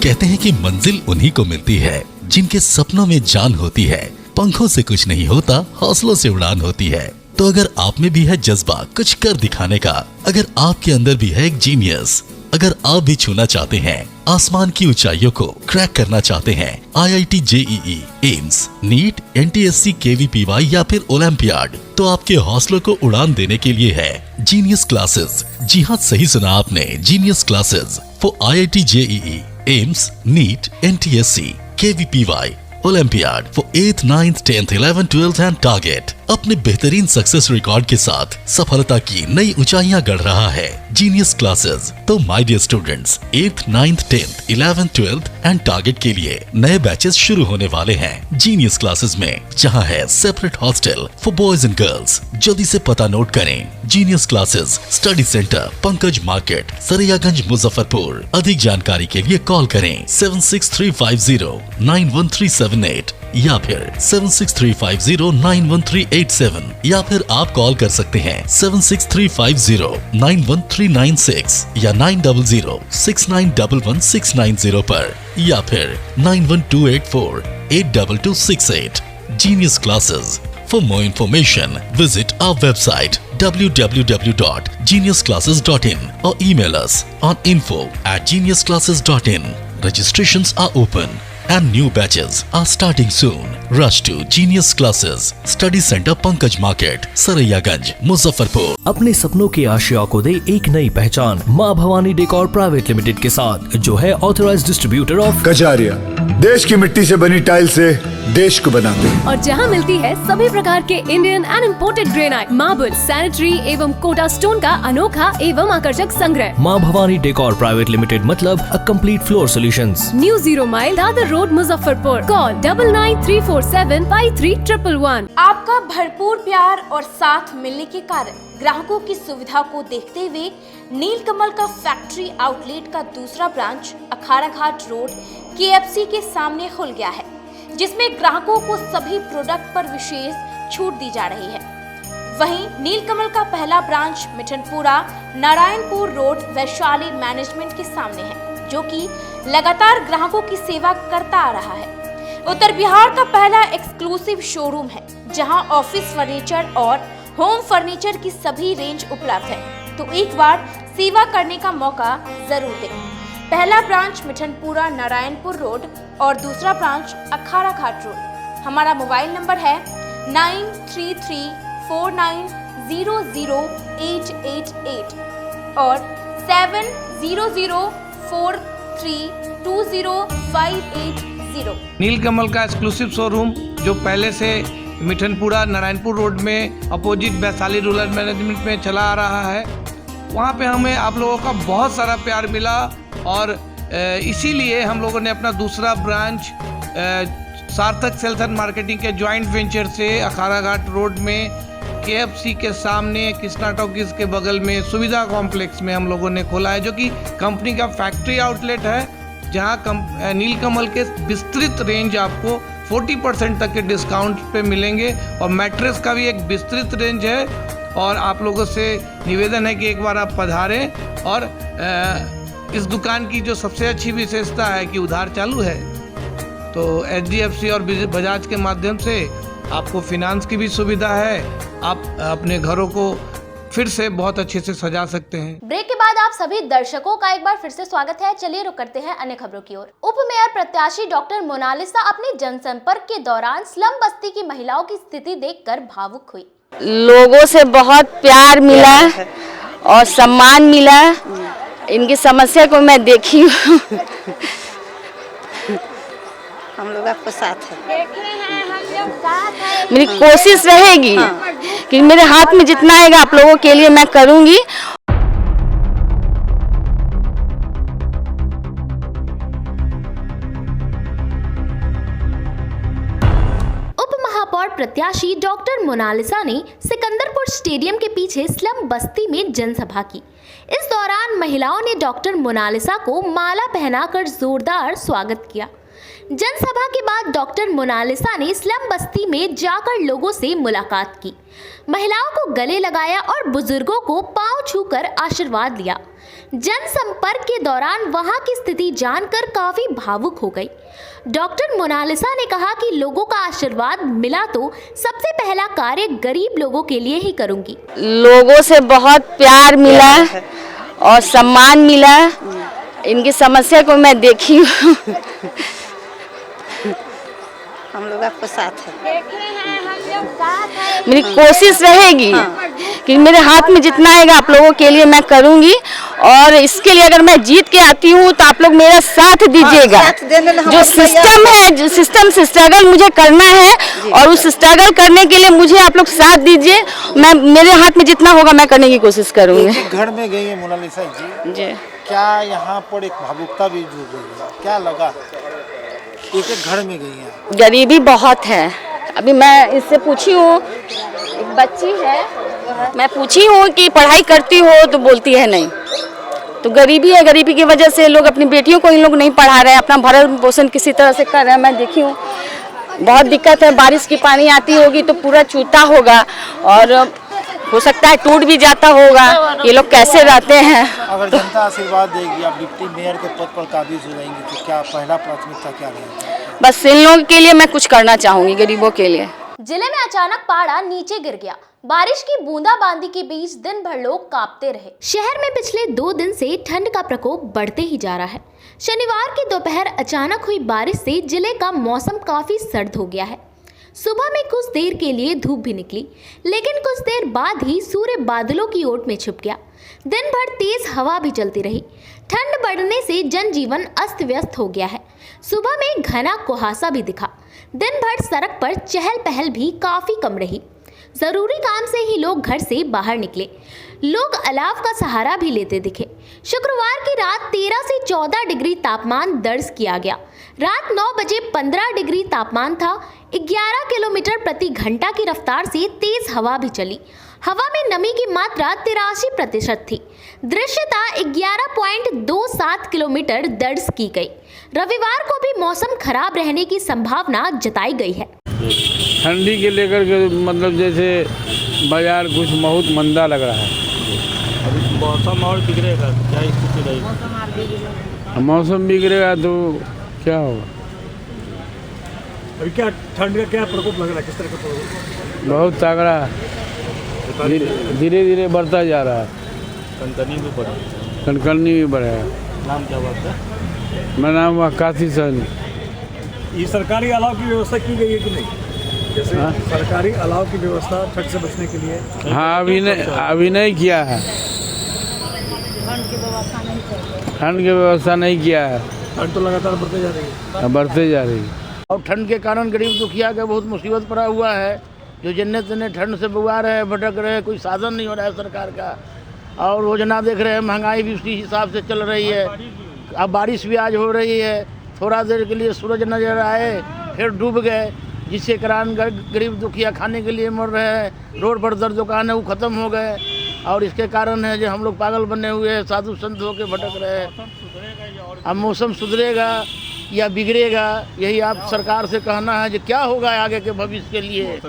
कहते हैं कि मंजिल उन्हीं को मिलती है जिनके सपनों में जान होती है। पंखों से कुछ नहीं होता, हौसलों से उड़ान होती है। तो अगर आप में भी है जज्बा कुछ कर दिखाने का, अगर आपके अंदर भी है एक जीनियस, अगर आप भी छूना चाहते हैं आसमान की ऊंचाइयों को, क्रैक करना चाहते हैं IIT JEE, AIIMS, NEET, NTSC, KVPY या फिर ओलंपियाड, तो आपके हौसलों को उड़ान देने के लिए है जीनियस क्लासेस। जी हाँ, सही सुना आपने, genius classes for IIT JEE, AIIMS, NEET, NTSC, KVPY, olympiad for 8th, 9th, 10th, 11th, 12th and target. अपने बेहतरीन सक्सेस रिकॉर्ड के साथ सफलता की नई ऊंचाइयां गढ़ रहा है जीनियस क्लासेस। तो my dear students, 8th, 9th, 10th, 11th, 12th and target के लिए नए बैचेस शुरू होने वाले हैं जीनियस क्लासेस में, जहां है separate hostel for boys and girls. जल्दी से पता नोट करें, genius classes, study centre, Pankaj market, Saraiyaganj, Muzaffarpur. अधिक जानकारी के लिए कॉल करें 7635091378 या फिर 7635091387 या फिर आप कॉल कर सकते हैं 7635091396 या 9006911690 पर या फिर 9128482268। Genius Classes. For more information, visit our website www.geniusclasses.in or email us on info@geniusclasses.in. Registrations are open and new batches are starting soon. Rush to Genius Classes, Study Center, Pankaj Market, Saraiyaganj, Muzaffarpur. अपने सपनों की आशिया को दे एक नई पहचान माँ भवानी डेकोर प्राइवेट लिमिटेड के साथ, जो है ऑथराइज्ड डिस्ट्रीब्यूटर ऑफ कजारिया। देश की मिट्टी से बनी टाइल से देश को बनाते हैं। और जहां मिलती है सभी प्रकार के Indian and imported granite, marble, sanitary एवं कोटा स्टोन का अनोखा एवं आकर्षक संग्रह। माँ भवानी डेकोर प्राइवेट लिमिटेड मतलब a complete floor solutions. New 0 mile Dadar road, Muzaffarpur. Call 9934753111। आपका भरपूर प्यार और साथ मिलने के कारण ग्राहकों की सुविधा को देखते हुए नीलकमल का फैक्ट्री आउटलेट का दूसरा ब्रांच अखाड़ा घाट रोड KFC के सामने खुल गया है, जिसमें ग्राहकों को सभी प्रोडक्ट पर विशेष छूट दी जा रही है। वहीं नीलकमल का पहला branch Mithanpura Narayanpur road Vaishali management के सामने है, जो कि लगातार ग्राहकों की सेवा करता आ रहा है। उत्तर बिहार का पहला एक्सक्लूसिव शोरूम है, जहां ऑफिस फर्नीचर और होम फर्नीचर की सभी रेंज उपलब्ध है। तो एक बार सेवा करने का मौका जरूर दें। पहला ब्रांच मिठनपुरा नारायणपुर रोड और दूसरा ब्रांच अखाड़ा घाट रोड। हमारा मोबाइल नंबर है 9334900888 और 7004320580। 90। नीलकमल का एक्सक्लूसिव शोरूम जो पहले से मिठनपुरा नारायणपुर रोड में अपोजिट वैशाली रूरल मैनेजमेंट में चला आ रहा है, वहाँ पे हमें आप लोगों का बहुत सारा प्यार मिला और इसीलिए हम लोगों ने अपना दूसरा ब्रांच सार्थक सेल्स एंड मार्केटिंग के जॉइंट वेंचर से अखाड़ा घाट रोड में KFC के सामने कृष्णा टॉकीज के बगल में सुविधा कॉम्प्लेक्स में हम लोगों ने खोला है, जो कि कंपनी का फैक्ट्री आउटलेट है, जहां नीलकमल के विस्तृत रेंज आपको 40% तक के डिस्काउंट पे मिलेंगे और मैट्रेस का भी एक विस्तृत रेंज है। और आप लोगों से निवेदन है कि एक बार आप पधारें और इस दुकान की जो सबसे अच्छी विशेषता है कि उधार चालू है, तो HDFC और बजाज के माध्यम से आपको फिनांस की भी सुविधा है, आप अपने घरों को फिर से बहुत अच्छे से सजा सकते हैं। ब्रेक के बाद आप सभी दर्शकों का एक बार फिर से स्वागत है। चलिए रुक करते हैं अन्य खबरों की ओर। उप मेयर प्रत्याशी डॉक्टर मोनालिसा अपने जनसंपर्क के दौरान स्लम बस्ती की महिलाओं की स्थिति देखकर भावुक हुई। लोगों से बहुत प्यार मिला और सम्मान मिला, इनकी समस्या को मैं देखी हूँ। हम लोग आपको साथ है, मेरी कोशिश रहेगी कि मेरे हाथ में जितना आएगा आप लोगों के लिए मैं करूँगी। महापौर प्रत्याशी डॉक्टर मोनालिसा ने सिकंदरपुर स्टेडियम के पीछे स्लम बस्ती में जनसभा की। इस दौरान महिलाओं ने डॉक्टर मोनालिसा को माला पहनाकर जोरदार स्वागत किया। जनसभा के बाद डॉक्टर मोनालिसा ने स्लम बस्ती में जाकर लोगों से मुलाकात की, महिलाओं को गले लगाया और बुजुर्गों को पांव छूकर आशीर्वाद लिया। जनसंपर्क के दौरान वहां की स्थिति जानकर काफी भावुक हो गई। डॉक्टर मोनालिसा ने कहा कि लोगों का आशीर्वाद मिला तो सबसे पहला कार्य गरीब लोगों के लिए ही करूंगी। लोगों से बहुत प्यार मिला और सम्मान मिला, इनकी समस्या को मैं देखी हूँ। हम लोग आपको साथ है, मेरी कोशिश रहेगी कि मेरे हाथ में जितना आएगा आप लोगों के लिए मैं करूंगी और इसके लिए अगर मैं जीत के आती हूँ तो आप लोग मेरा साथ दीजिएगा। जो सिस्टम है, जो सिस्टम से स्ट्रगल मुझे करना है और उस स्ट्रगल करने के लिए मुझे आप लोग साथ दीजिए। मैं मेरे हाथ में जितना होगा मैं करने की कोशिश करूँगी। घर में गई है मोनालिसा जी, क्या यहाँ पर एक भावुकता भी जुड़ रही है, क्या लगा? एक घर में गई है, गरीबी बहुत है। अभी मैं इससे पूछी हूँ, एक बच्ची है, मैं पूछी हूँ कि पढ़ाई करती हो तो बोलती है नहीं। तो गरीबी है, गरीबी की वजह से लोग अपनी बेटियों को इन लोग नहीं पढ़ा रहे हैं, अपना भरण पोषण किसी तरह से कर रहे हैं। मैं देखी हूँ बहुत दिक्कत है, बारिश की पानी आती होगी तो पूरा चूता होगा और हो सकता है टूट भी जाता होगा। ये लोग कैसे रहते हैं? अगर जनता आशीर्वाद देगी, आप डिप्टी मेयर के पद पर काबिज हो जाएंगी, तो क्या पहला प्राथमिकता क्या रहेगा? बस इन लोगों के लिए मैं कुछ करना चाहूँगी, गरीबों के लिए। जिले में अचानक पहाड़ नीचे गिर गया। बारिश की बूंदाबांदी के बीच दिन भर लोग कांपते रहे। शहर में पिछले 2 दिन से ठंड का प्रकोप बढ़ते ही जा रहा है। शनिवार की दोपहर अचानक हुई बारिश से जिले का मौसम काफी सर्द हो गया है। सुबह में कुछ देर के लिए धूप भी निकली, लेकिन कुछ देर बाद ही सूर्य बादलों की ओट में छुप गया। दिन भर तेज हवा भी चलती रही। ठंड बढ़ने से जनजीवन अस्त व्यस्त हो गया है। सुबह में घना कुहासा भी दिखा। दिन भर सड़क पर चहल पहल भी काफी कम रही। जरूरी काम से ही लोग घर से बाहर निकले। लोग अलाव का सहारा भी लेते दिखे। शुक्रवार की रात 13 से 14 डिग्री तापमान दर्ज किया गया। रात 9 बजे 15 डिग्री तापमान था। 11 किलोमीटर प्रति घंटा की रफ्तार से तेज हवा भी चली। हवा में नमी की मात्रा 83% थी। दृश्यता 11.27 किलोमीटर दर्ज की गई। रविवार को भी मौसम खराब रहने की संभावना जताई गई है। ठंडी के लेकर के मतलब जैसे बाजार कुछ बहुत मंदा लग रहा है। अभी मौसम और बिगड़ेगा, क्या स्थिति रहेगी? मौसम बिगड़ेगा तो क्या होगा? अभी क्या ठंड का क्या प्रकोप लग रहा है, किस तरह का प्रकोप? बहुत तगड़ा, धीरे धीरे बढ़ता जा रहा है। कनकनी भी बढ़ा, कनकनी भी बढ़ा है। नाम क्या बात है? मेरा नाम हुआ काशी सन। ये सरकारी अलाव की व्यवस्था की गई है कि नहीं? जैसे सरकारी अलाव की व्यवस्था ठंड से बचने के लिए? हाँ, अभी नहीं किया है। ठंड की व्यवस्था नहीं किया है। ठंड तो लगातार बढ़ते जा रही है। बढ़ते जा रही है। और ठंड के कारण गरीब दुखिया का बहुत मुसीबत पड़ा हुआ है, जो जन्नत तन्ने ठंड से बुआ रहे हैं, भटक रहे हैं, कोई साधन नहीं हो रहा है सरकार का। और रोजना देख रहे हैं, महंगाई भी उसी हिसाब से चल रही है। अब बारिश भी आज हो रही है, थोड़ा देर के लिए सूरज नजर आए फिर डूब गए, जिसके कारण गरीब दुखिया खाने के लिए मर रहे हैं। रोड पर दर दुकान है वो ख़त्म हो गए, और इसके कारण है जो हम लोग पागल बने हुए हैं, साधु संत होकर भटक रहे हैं। अब मौसम सुधरेगा या बिगड़ेगा, यही आप सरकार से कहना है जो क्या होगा आगे के भविष्य के लिए।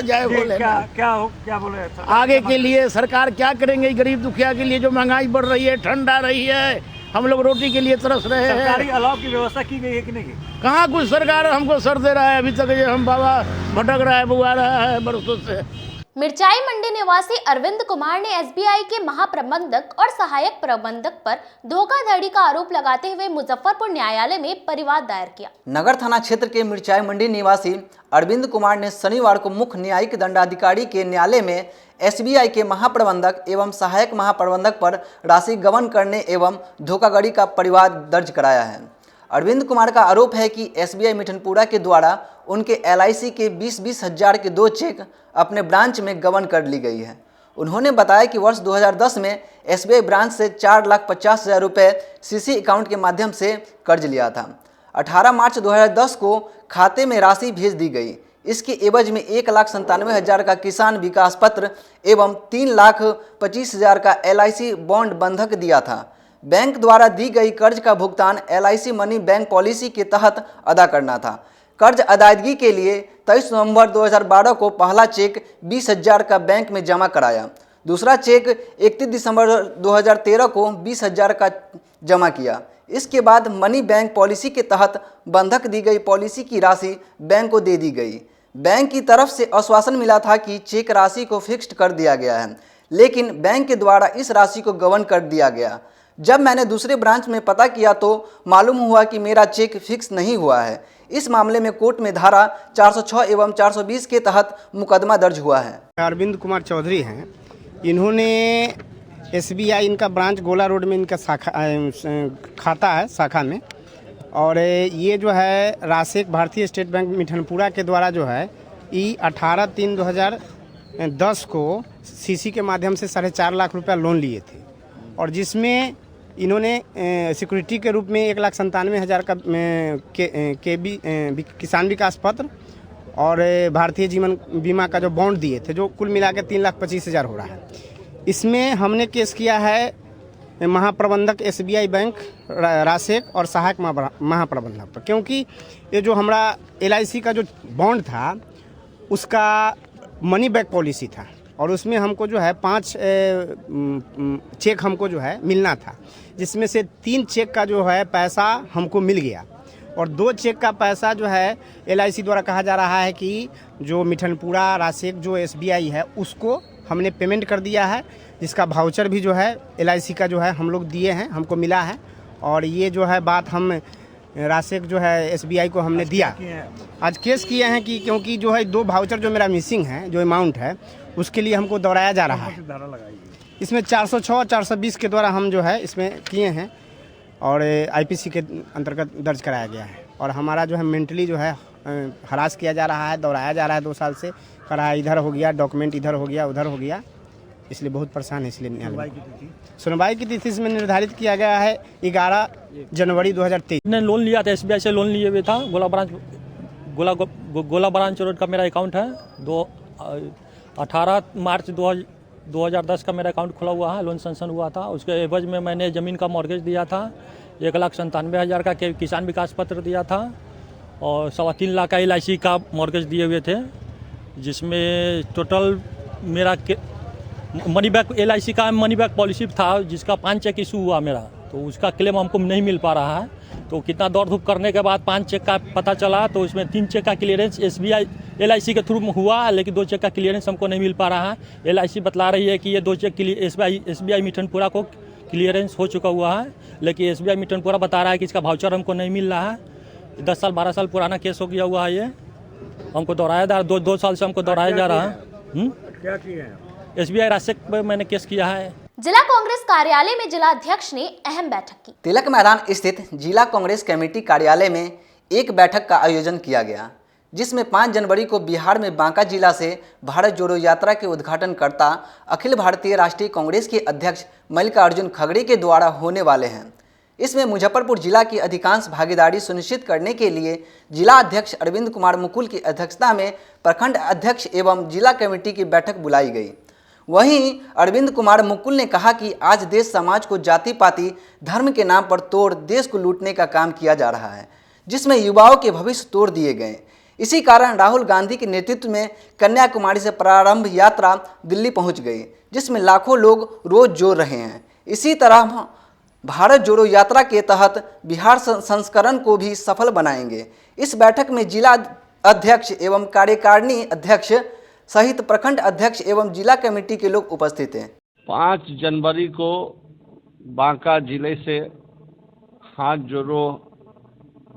जय बोले क्या बोले आगे के लिए सरकार क्या करेंगे गरीब दुखिया के लिए, जो महंगाई बढ़ रही है, ठंड आ रही है, हम लोग रोटी के लिए तरस रहे हैं। सरकारी अलाव की व्यवस्था की गई है कि नहीं? कहाँ कुछ सरकार हमको सर दे रहा है, अभी तक ये हम बाबा भटक रहा है, बुआ रहा है बरसों से। मिर्चाई मंडी निवासी अरविंद कुमार ने एसबीआई के महाप्रबंधक और सहायक प्रबंधक पर धोखाधड़ी का आरोप लगाते हुए मुजफ्फरपुर न्यायालय में परिवाद दायर किया। नगर थाना क्षेत्र के मिर्चाई मंडी निवासी अरविंद कुमार ने शनिवार को मुख्य न्यायिक दंडाधिकारी के न्यायालय में एसबीआई के महाप्रबंधक एवं सहायक महाप्रबंधक पर राशि गबन करने एवं धोखाधड़ी का परिवाद दर्ज कराया है। अरविंद कुमार का आरोप है कि एसबीआई मिठनपुरा के द्वारा उनके एलआईसी के 20-20 हज़ार के 2 चेक अपने ब्रांच में गबन कर ली गई है। उन्होंने बताया कि वर्ष 2010 में एसबीआई ब्रांच से 4,50,000 रुपये सीसी अकाउंट के माध्यम से कर्ज लिया था। 18 मार्च 2010 को खाते में राशि भेज दी गई। इसके एवज में 1,97,000 का किसान विकास पत्र एवं 3,25,000 का एलआईसी बॉन्ड बंधक दिया था। बैंक द्वारा दी गई कर्ज का भुगतान एलआईसी मनी बैंक पॉलिसी के तहत अदा करना था। कर्ज अदायगी के लिए 23 नवंबर 2012 को पहला चेक 20,000 का बैंक में जमा कराया। दूसरा चेक 31 दिसंबर 2013 को 20,000 का जमा किया। इसके बाद मनी बैंक पॉलिसी के तहत बंधक दी गई पॉलिसी की राशि बैंक को दे दी गई। बैंक की तरफ से आश्वासन मिला था कि चेक राशि को फिक्स्ड कर दिया गया है, लेकिन बैंक के द्वारा इस राशि को गबन कर दिया गया। जब मैंने दूसरे ब्रांच में पता किया तो मालूम हुआ कि मेरा चेक फिक्स नहीं हुआ है। इस मामले में कोर्ट में धारा 406 एवं 420 के तहत मुकदमा दर्ज हुआ है। अरविंद कुमार चौधरी हैं, इन्होंने एसबीआई इनका ब्रांच गोला रोड में इनका खाता है शाखा में, और ये जो है राशि भारतीय स्टेट बैंक मिठनपुरा के द्वारा जो है 18/3/2010 को सीसी के माध्यम से 4.5 लाख रुपया लोन लिए थे, और जिसमें इन्होंने सिक्योरिटी के रूप में 1,97,000 का किसान विकास पत्र और भारतीय जीवन बीमा का जो बॉन्ड दिए थे, जो कुल मिला के 3,25,000 हो रहा है। इसमें हमने केस किया है महाप्रबंधक एसबीआई बैंक राशेक और सहायक महाप्रबंधक पर, क्योंकि ये जो हमारा एलआईसी का जो बॉन्ड था उसका मनी बैक पॉलिसी था, और उसमें हमको जो है 5 चेक हमको जो है मिलना था, जिसमें से 3 चेक का जो है पैसा हमको मिल गया, और 2 चेक का पैसा जो है एलआईसी द्वारा कहा जा रहा है कि जो मिठनपुरा राशेक जो एसबीआई है उसको हमने पेमेंट कर दिया है, जिसका भाउचर भी जो है एलआईसी का जो है हम लोग दिए हैं, हमको मिला है। और ये जो है बात हम राशेक जो है एसबीआई को हमने दिया, आज केस किए हैं कि क्योंकि जो है 2 भाउचर जो मेरा मिसिंग है, जो अमाउंट है उसके लिए हमको दोहराया जा रहा है। इसमें 406 420 के द्वारा हम जो है इसमें किए हैं, और आईपीसी के अंतर्गत दर्ज कराया गया है। और हमारा जो है मेंटली जो है हरास किया जा रहा है, दोहराया जा रहा है 2 साल से, कराया इधर हो गया, डॉक्यूमेंट इधर हो गया, उधर हो गया, इसलिए बहुत परेशान है। इसलिए सुनवाई की तिथि इसमें निर्धारित किया गया है 11 जनवरी 2023। मैंने लोन लिया था, एसबीआई से लोन लिए हुए था। गोला ब्रांच रोड का मेरा अकाउंट है। 18 मार्च 2010 का मेरा अकाउंट खुला हुआ है, लोन सेंक्शन हुआ था। उसके एवज में मैंने ज़मीन का मॉर्गेज दिया था, 1,97,000 का किसान विकास पत्र दिया था, और 3.25 लाख का एलआईसी का मॉर्गेज दिए हुए थे, जिसमें टोटल मेरा मनी बैक एलआईसी का मनी बैक पॉलिसी था, जिसका 5 चेक इशू हुआ मेरा, तो उसका क्लेम हमको नहीं मिल पा रहा है। तो कितना दौड़ धूप करने के बाद 5 चेक का पता चला, तो उसमें 3 चेक का क्लियरेंस एसबीआई एलआईसी के थ्रू में हुआ, लेकिन 2 चेक का क्लियरेंस हमको नहीं मिल पा रहा है। एलआईसी बतला रही है कि ये 2 चेक एसबीआई मिठनपुरा को क्लियरेंस हो चुका हुआ है, लेकिन एसबीआई मिठनपुरा बता रहा है कि इसका भाउचर हमको नहीं मिल रहा है। 10 साल 12 साल पुराना केस हो गया हुआ है, ये हमको दोहराया जा रहा है, 2 साल से हमको दोहराया जा रहा है। क्या किए हैं? एसबीआई राशेक पर मैंने केस किया है। जिला कांग्रेस कार्यालय में जिला अध्यक्ष ने अहम बैठक की। तिलक मैदान स्थित जिला कांग्रेस कमेटी कार्यालय में एक बैठक का आयोजन किया गया, जिसमें 5 जनवरी को बिहार में बांका जिला से भारत जोड़ो यात्रा के उद्घाटनकर्ता अखिल भारतीय राष्ट्रीय कांग्रेस के अध्यक्ष मल्लिकार्जुन खड़गे के द्वारा होने वाले हैं। इसमें मुजफ्फरपुर जिला की अधिकांश भागीदारी सुनिश्चित करने के लिए जिला अध्यक्ष अरविंद कुमार मुकुल की अध्यक्षता में प्रखंड अध्यक्ष एवं जिला कमेटी की बैठक बुलाई गई। वहीं अरविंद कुमार मुकुल ने कहा कि आज देश समाज को जाति पाति धर्म के नाम पर तोड़ देश को लूटने का काम किया जा रहा है, जिसमें युवाओं के भविष्य तोड़ दिए गए। इसी कारण राहुल गांधी के नेतृत्व में कन्याकुमारी से प्रारंभ यात्रा दिल्ली पहुंच गई, जिसमें लाखों लोग रोज जोड़ रहे हैं। इसी तरह भारत जोड़ो यात्रा के तहत बिहार संस्करण को भी सफल बनाएंगे। इस बैठक में जिला अध्यक्ष एवं कार्यकारिणी अध्यक्ष सहित प्रखंड अध्यक्ष एवं जिला कमेटी के लोग उपस्थित हैं। 5 जनवरी को बांका जिले से हाथ जोड़ो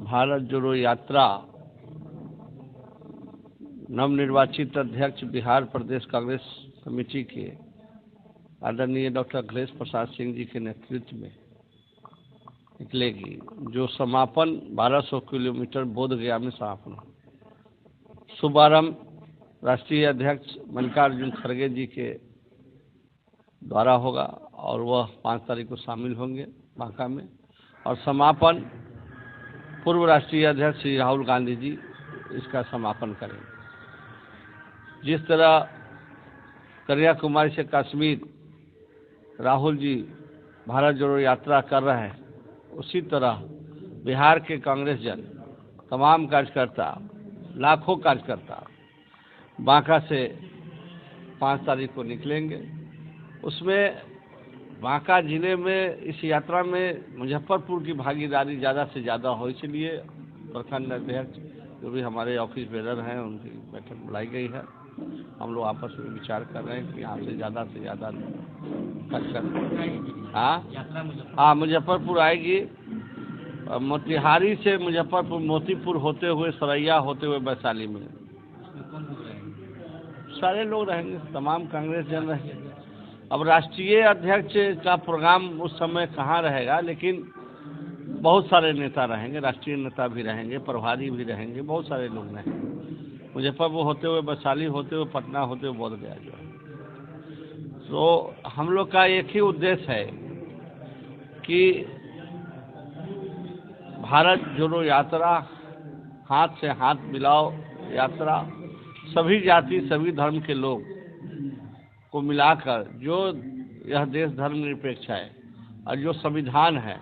भारत जोड़ो यात्रा नवनिर्वाचित अध्यक्ष बिहार प्रदेश कांग्रेस कमेटी के आदरणीय डॉक्टर अखिलेश प्रसाद सिंह जी के नेतृत्व में निकलेगी, जो समापन 1200 किलोमीटर बोधगया में समापन। शुभारंभ राष्ट्रीय अध्यक्ष मल्लिकार्जुन खड़गे जी के द्वारा होगा और वह 5 तारीख को शामिल होंगे बांका में, और समापन पूर्व राष्ट्रीय अध्यक्ष श्री राहुल गांधी जी इसका समापन करेंगे। जिस तरह कन्याकुमारी से कश्मीर राहुल जी भारत जोड़ो यात्रा कर रहे हैं, उसी तरह बिहार के कांग्रेस जन तमाम कार्यकर्ता लाखों कार्यकर्ता बांका से 5 तारीख को निकलेंगे। उसमें बांका जिले में इस यात्रा में मुजफ्फरपुर की भागीदारी ज़्यादा से ज़्यादा हो, इसलिए प्रखंड अध्यक्ष जो भी हमारे ऑफिस बेरर हैं उनकी बैठक बुलाई गई है। हम लोग आपस में विचार कर रहे हैं कि यहाँ से ज़्यादा हाँ मुजफ्फरपुर आएगी। मोतिहारी से मुजफ्फरपुर मोतीपुर होते हुए सरैया होते हुए वैशाली में सारे लोग रहेंगे, तमाम कांग्रेस जन रहेंगे। अब राष्ट्रीय अध्यक्ष का प्रोग्राम उस समय कहाँ रहेगा, लेकिन बहुत सारे नेता रहेंगे, राष्ट्रीय नेता भी रहेंगे, प्रभारी भी रहेंगे, बहुत सारे लोग रहेंगे। मुजफ्फरपुर होते हुए वैशाली होते हुए पटना होते हुए बोध गया जो है। तो हम लोग का एक ही उद्देश्य है कि भारत जोड़ो यात्रा, हाथ से हाथ मिलाओ यात्रा, सभी जाति सभी धर्म के लोग को मिलाकर जो यह देश धर्मनिरपेक्ष है और जो संविधान है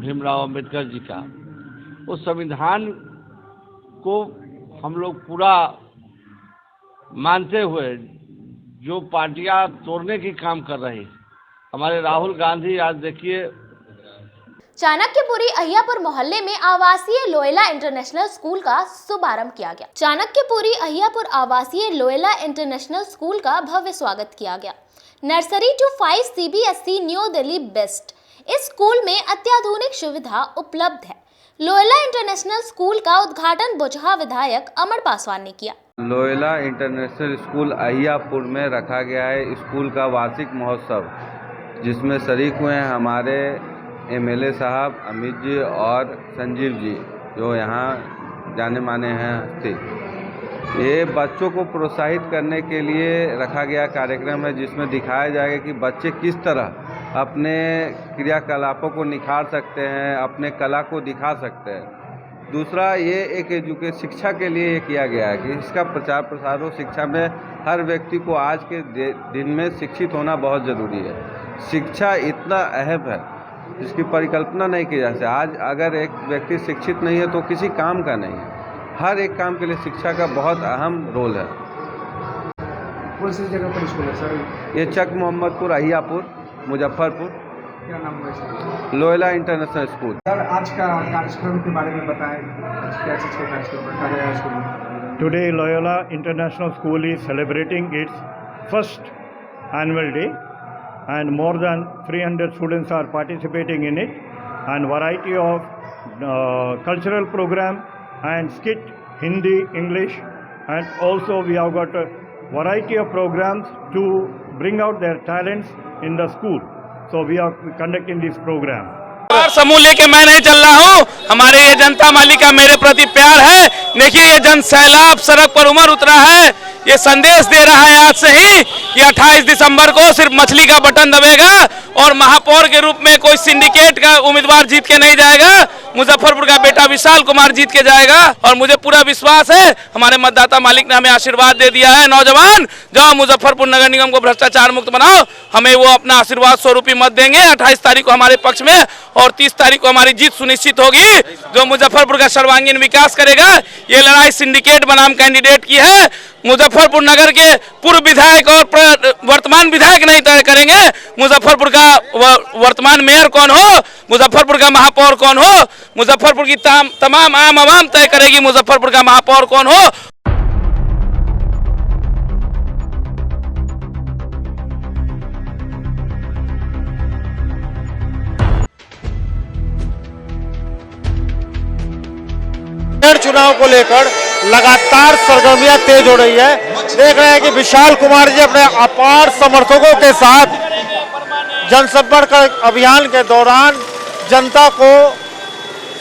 भीमराव अंबेडकर जी का, उस संविधान को हम लोग पूरा मानते हुए जो पार्टियां तोड़ने की काम कर रही, हमारे राहुल गांधी आज देखिए चाणक्यपुरी अहियापुर मोहल्ले में आवासीय लोयला इंटरनेशनल स्कूल का शुभारंभ किया गया। चाणक्यपुरी अहियापुर आवासीय लोयला इंटरनेशनल स्कूल का भव्य स्वागत किया गया। Nursery to 5 CBSE New Delhi best. इस स्कूल में अत्याधुनिक सुविधा उपलब्ध है। लोयला इंटरनेशनल स्कूल का उद्घाटन बुचहा विधायक अमर पासवान ने किया। लोयला इंटरनेशनल स्कूल अहियापुर में रखा गया है स्कूल का वार्षिक महोत्सव, जिसमें शरीक हुए हैं हमारे MLA साहब अमित जी और संजीव जी, जो यहाँ जाने माने हैं हस्ती। ये बच्चों को प्रोत्साहित करने के लिए रखा गया कार्यक्रम है, जिसमें दिखाया जाएगा कि बच्चे किस तरह अपने क्रियाकलापों को निखार सकते हैं, अपने कला को दिखा सकते हैं। दूसरा ये एक शिक्षा के लिए ये किया गया है कि इसका प्रचार प्रसार हो। शिक्षा में हर व्यक्ति को आज के दिन में शिक्षित होना बहुत ज़रूरी है। शिक्षा इतना अहम है जिसकी परिकल्पना नहीं की जा सकती। आज अगर एक व्यक्ति शिक्षित नहीं है तो किसी काम का नहीं है। हर एक काम के लिए शिक्षा का बहुत अहम रोल है। कौन सी जगह पर स्कूल है सर? ये चक मोहम्मदपुर अहियापुर मुजफ्फरपुर। क्या नाम है? Loyola international school. सर आज का कार्यक्रम के बारे में बताएं, क्या चीज़ का कार्यक्रम रखा गया है स्कूल में? Today Loyola International School is celebrating its first annual day, and more than 300 students are participating in it, and variety of cultural program and skit, Hindi, English, and also we have got a variety of programs to bring out their talents in the school. So we are conducting this program. समूह लेके मैं नहीं चल रहा हूँ, हमारे ये जनता माली का मेरे प्रति प्यार है। देखिए ये जन सैलाब सड़क पर उमड़ उतरा है, ये संदेश दे रहा है आज से ही कि 28 दिसंबर को सिर्फ मछली का बटन दबेगा और महापौर के रूप में कोई सिंडिकेट का उम्मीदवार जीत के नहीं जाएगा, मुजफ्फरपुर का बेटा विशाल कुमार जीत के जाएगा। और मुझे पूरा विश्वास है हमारे मतदाता मालिक ने हमें आशीर्वाद दे दिया है। नौजवान जाओ मुजफ्फरपुर नगर निगम को भ्रष्टाचार मुक्त बनाओ, हमें वो अपना आशीर्वाद स्वरूपी मत देंगे। 28 तारीख को हमारे पक्ष में और 30 तारीख को हमारी जीत सुनिश्चित होगी, जो मुजफ्फरपुर का सर्वांगीण विकास करेगा। ये लड़ाई सिंडिकेट बनाम कैंडिडेट की है। मुजफ्फरपुर नगर के पूर्व विधायक और वर्तमान विधायक नहीं तय करेंगे मुजफ्फरपुर का वर्तमान मेयर कौन हो, मुजफ्फरपुर का महापौर कौन हो, मुजफ्फरपुर की तमाम आम आवाम तय करेगी मुजफ्फरपुर का महापौर कौन हो। चुनाव को लेकर लगातार सरगर्मियां तेज हो रही है। देख रहे हैं कि विशाल कुमार जी अपने अपार समर्थकों के साथ जनसंपर्क अभियान के दौरान जनता को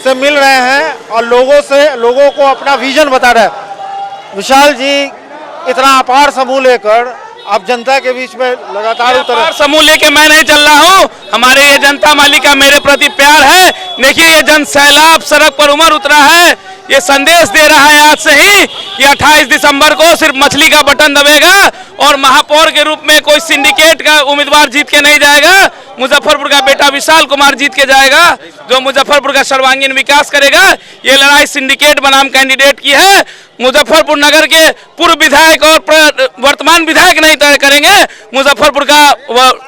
से मिल रहे हैं और लोगों को अपना विजन बता रहे हैं। विशाल जी इतना अपार समूह लेकर आप जनता के बीच में लगातार उतर समूह लेके मैं नहीं चल रहा हूँ, हमारे ये जनता माली का मेरे प्रति प्यार है। देखिए ये जन सैलाब सड़क पर उमड़ उतरा है, ये संदेश दे रहा है आज से ही कि 28 दिसंबर को सिर्फ मछली का बटन दबेगा और महापौर के रूप में कोई सिंडिकेट का उम्मीदवार जीत के नहीं जाएगा, मुजफ्फरपुर का बेटा विशाल कुमार जीत के जाएगा, जो मुजफ्फरपुर का सर्वांगीण विकास करेगा। ये लड़ाई सिंडिकेट बनाम कैंडिडेट की है। मुजफ्फरपुर नगर के पूर्व विधायक और वर्तमान विधायक नहीं तय करेंगे मुजफ्फरपुर का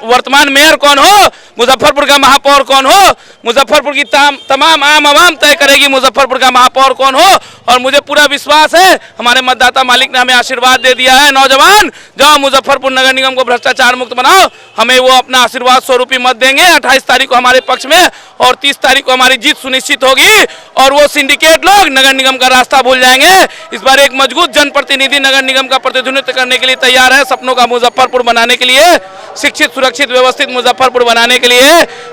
वर्तमान मेयर कौन हो, मुजफ्फरपुर का महापौर कौन हो, मुजफ्फरपुर की तमाम आम आवाम तय करेगी मुजफ्फरपुर का महापौर कौन हो। और मुझे पूरा विश्वास है हमारे मतदाता मालिक ने हमें आशीर्वाद दे दिया है। नौजवान जाओ मुजफ्फरपुर नगर निगम को भ्रष्टाचार मुक्त बनाओ, हमें वो अपना आशीर्वाद स्वरूपी मत देंगे। 28 तारीख को हमारे पक्ष में और 30 तारीख को हमारी जीत सुनिश्चित होगी और वो सिंडिकेट लोग नगर निगम का रास्ता भूल जाएंगे। इस बार एक मजबूत जनप्रतिनिधि नगर निगम का प्रतिनिधित्व करने के लिए तैयार है। सपनों का मुजफ्फरपुर बनाने के लिए, शिक्षित सुरक्षित व्यवस्थित मुजफ्फरपुर बनाने के लिए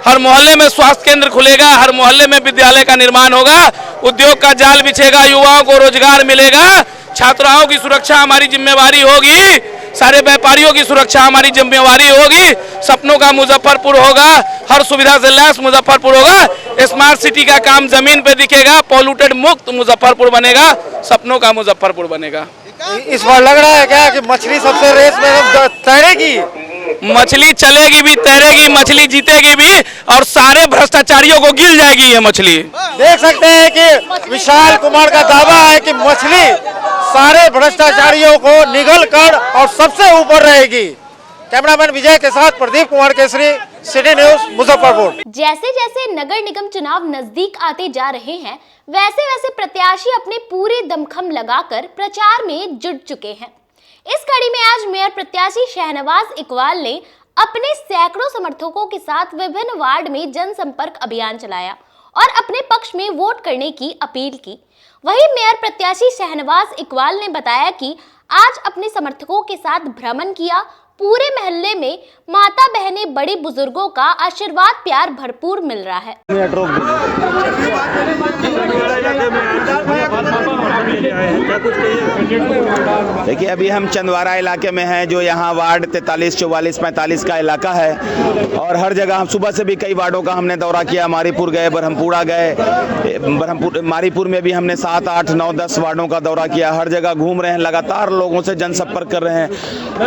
हर मोहल्ले में स्वास्थ्य केंद्र खुलेगा, हर मोहल्ले में विद्यालय का निर्माण होगा, उद्योग का जाल बिछेगा, युवाओं को रोजगार मिलेगा, छात्राओं की सुरक्षा हमारी जिम्मेवारी होगी, सारे व्यापारियों की सुरक्षा हमारी जिम्मेवारी होगी। सपनों का मुजफ्फरपुर होगा, हर सुविधा से लैस मुजफ्फरपुर होगा, स्मार्ट सिटी का काम जमीन पे दिखेगा, पॉल्यूटेड मुक्त मुजफ्फरपुर बनेगा, सपनों का मुजफ्फरपुर बनेगा। इस बार लग रहा है क्या कि मछली सबसे रेस में तैरेगी? मछली चलेगी भी, तैरेगी, मछली जीतेगी भी और सारे भ्रष्टाचारियों को गिल जाएगी ये मछली। देख सकते हैं कि विशाल कुमार का दावा है कि मछली सारे भ्रष्टाचारियों को निगल कर और सबसे ऊपर रहेगी। कैमरामैन विजय के साथ प्रदीप कुमार केसरी, सिटी न्यूज, मुजफ्फरपुर। जैसे जैसे नगर निगम चुनाव नजदीक आते जा रहे हैं, वैसे वैसे प्रत्याशी अपने पूरे दमखम लगाकर प्रचार में जुट चुके हैं। इस कड़ी में आज मेयर प्रत्याशी शहनवाज इकबाल ने अपने सैकड़ों समर्थकों के साथ विभिन्न वार्ड में जनसंपर्क अभियान चलाया और अपने पक्ष में वोट करने की अपील की। वहीं मेयर प्रत्याशी शहनवाज इकबाल ने बताया कि आज अपने समर्थकों के साथ भ्रमण किया, पूरे मोहल्ले में माता बहनें बड़े बुजुर्गों का आशीर्वाद प्यार भरपूर मिल रहा है। देखिए अभी हम चंदवारा इलाके में हैं, जो यहाँ वार्ड 43, 44, 45 का इलाका है और हर जगह हम सुबह से भी कई वार्डों का हमने दौरा किया। मारीपुर गए, ब्रह्मपुरा गए, मारीपुर में भी हमने 7, 8, 9, 10 वार्डों का दौरा किया। हर जगह घूम रहे हैं, लगातार लोगों से जनसंपर्क कर रहे हैं,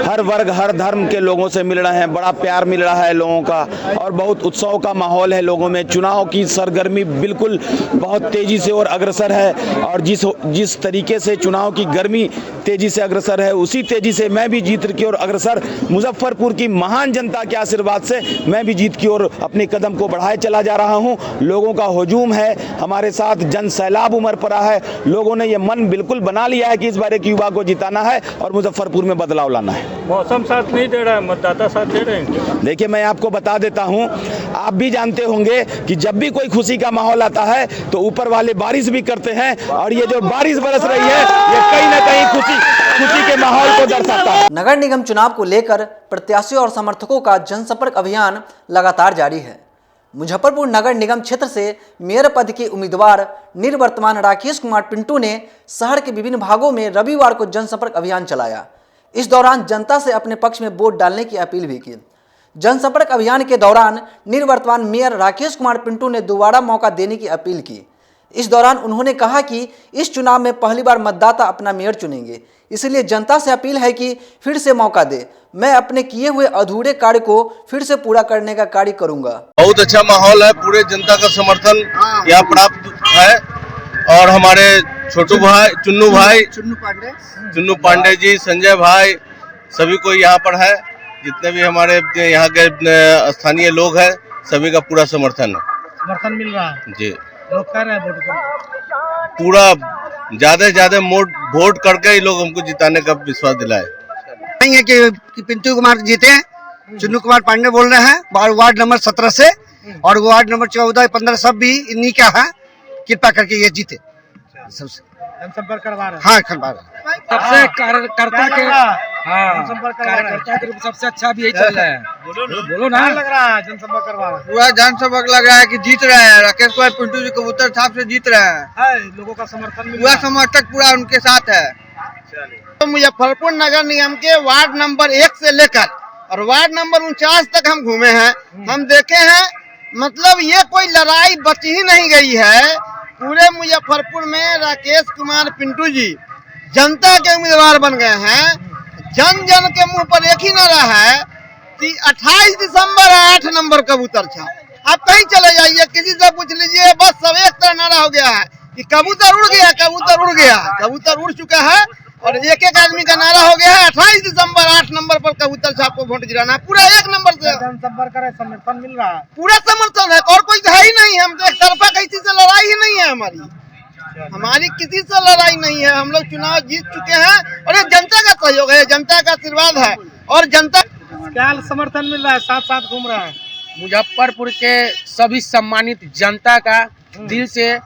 हर वर्ग हर धर्म के लोगों से मिल रहे हैं, बड़ा प्यार मिल रहा है लोगों का और बहुत उत्सव का माहौल है लोगों में। चुनाव की सरगर्मी बिल्कुल बहुत तेजी से और अग्रसर है और जिस तरीके से चुनाव की गर्मी तेजी से अग्रसर है, उसी तेजी से मैं भी जीत की ओर अग्रसर, मुजफ्फरपुर की महान जनता के आशीर्वाद से मैं भी जीत की ओर अपने कदम को बढ़ाए चला जा रहा हूं। लोगों का हुजूम है, हमारे साथ जन सैलाब उमड़ पड़ा है। लोगों ने ये मन बिल्कुल बना लिया है कि इस बार एक युवा को जिताना है और मुजफ्फरपुर में बदलाव लाना है। मौसम साथ नहीं दे रहा है, मतदाता साथ दे रहे हैं। देखिए मैं आपको बता देता हूं, आप भी जानते होंगे कि जब भी कोई खुशी का माहौल आता है तो ऊपर वाले बारिश भी करते हैं और ये जो बारिश बरस रही है, ये कहीं ना कहीं खुशी के माहौल को दर्शाता है। नगर निगम चुनाव को लेकर प्रत्याशियों और समर्थकों का जनसंपर्क अभियान लगातार जारी है। मुजफ्फरपुर नगर निगम क्षेत्र से मेयर पद के उम्मीदवार निवर्तमान राकेश कुमार पिंटू ने शहर के विभिन्न भागों में रविवार को जनसंपर्क अभियान चलाया। इस दौरान जनता से अपने पक्ष में वोट डालने की अपील भी की। जनसंपर्क अभियान के दौरान निवर्तमान मेयर राकेश कुमार पिंटू ने दोबारा मौका देने की अपील की। इस दौरान उन्होंने कहा कि इस चुनाव में पहली बार मतदाता अपना मेयर चुनेंगे, इसलिए जनता से अपील है कि फिर से मौका दे। मैं अपने किए हुए अधूरे कार्य को फिर से पूरा करने का कार्य करूंगा। बहुत अच्छा माहौल है, पूरे जनता का समर्थन यहाँ प्राप्त है और हमारे छोटू भाई चुन्नू पांडे जी, संजय भाई, सभी को यहाँ पर है। जितने भी हमारे यहाँ के स्थानीय लोग हैं, सभी का पूरा समर्थन मिल रहा है जी। लोग कह रहे हैं पूरा ज्यादा से ज्यादा वोट करके ही लोग हमको जिताने का विश्वास दिलाए। नहीं है कि पिंटू कुमार जीते, चुन्नू कुमार पांडे बोल रहे हैं वार्ड नंबर 17 से, और वार्ड नंबर 14, 15 सब भी इन्हीं का है। कृपा करके ये जीते। सबसे जनसंपर्क करवा रहे हैं। हाँ, करवा रहे हैं। सबसे कार्यकर्ता के कार्यकर्ता के सबसे अच्छा भी यही चल रहा है। बोलो ना, लग रहा है जनसंपर्क करवा रहा है। पूरा जनसंपर्क लग रहा है कि जीत रहे हैं। राकेश कुमार पिंटू जी कबूतर छाप से जीत रहे हैं। लोगों का समर्थन पूरा समर्थक पूरा उनके साथ है। तो मुजफ्फरपुर नगर निगम के वार्ड नंबर 1 से लेकर और वार्ड नंबर 49 तक हम घूमे हैं। हम देखे हैं, मतलब ये कोई लड़ाई बच ही नहीं गई है। पूरे मुजफ्फरपुर में राकेश कुमार पिंटू जी जनता के उम्मीदवार बन गए हैं। जन जन के मुंह पर एक ही नारा है कि 28 दिसंबर 8 नंबर कबूतर छाप। आप कहीं चले जाइए, किसी से पूछ लीजिए, बस सब एक तरह नारा हो गया है कि कबूतर उड़ गया, कबूतर उड़ गया। कबूतर उड़ चुका है और एक एक आदमी का नारा हो गया है 28 दिसंबर 8 नंबर पर कबूतर छाप को वोट गिराना है। पूरा एक नंबर से जनसंपर्क करे, समर्थन मिल रहा है। पूरा समर्थन है और कोई है ही नहीं। हम तो एक तरफा किसी से लड़ाई ही नहीं है। हमारी किसी से लड़ाई नहीं है। हम लोग चुनाव जीत चुके हैं और ये जनता का सहयोग है, जनता का आशीर्वाद है और जनता क्या समर्थन मिल रहा है। साथ साथ घूम रहा है। मुजफ्फरपुर के सभी सम्मानित जनता का दिल से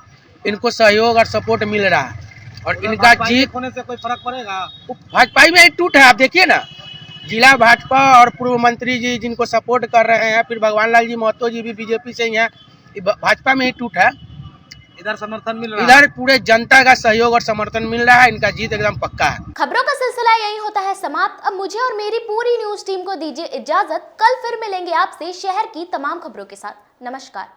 इनको सहयोग और सपोर्ट मिल रहा है और इनका जीत होने से कोई फर्क पड़ेगा। भाजपा में ही टूट है। आप देखिए ना, जिला भाजपा और पूर्व मंत्री जी जिनको सपोर्ट कर रहे हैं, फिर भगवान लाल जी महतो जी भी बीजेपी से ही हैं, भाजपा में ही टूट है। इधर समर्थन मिल रहा है, इधर पूरे जनता का सहयोग और समर्थन मिल रहा है। इनका जीत एकदम पक्का है। खबरों का सिलसिला यही होता है समाप्त। अब मुझे और मेरी पूरी न्यूज टीम को दीजिए इजाजत। कल फिर मिलेंगे आपसे शहर की तमाम खबरों के साथ। नमस्कार।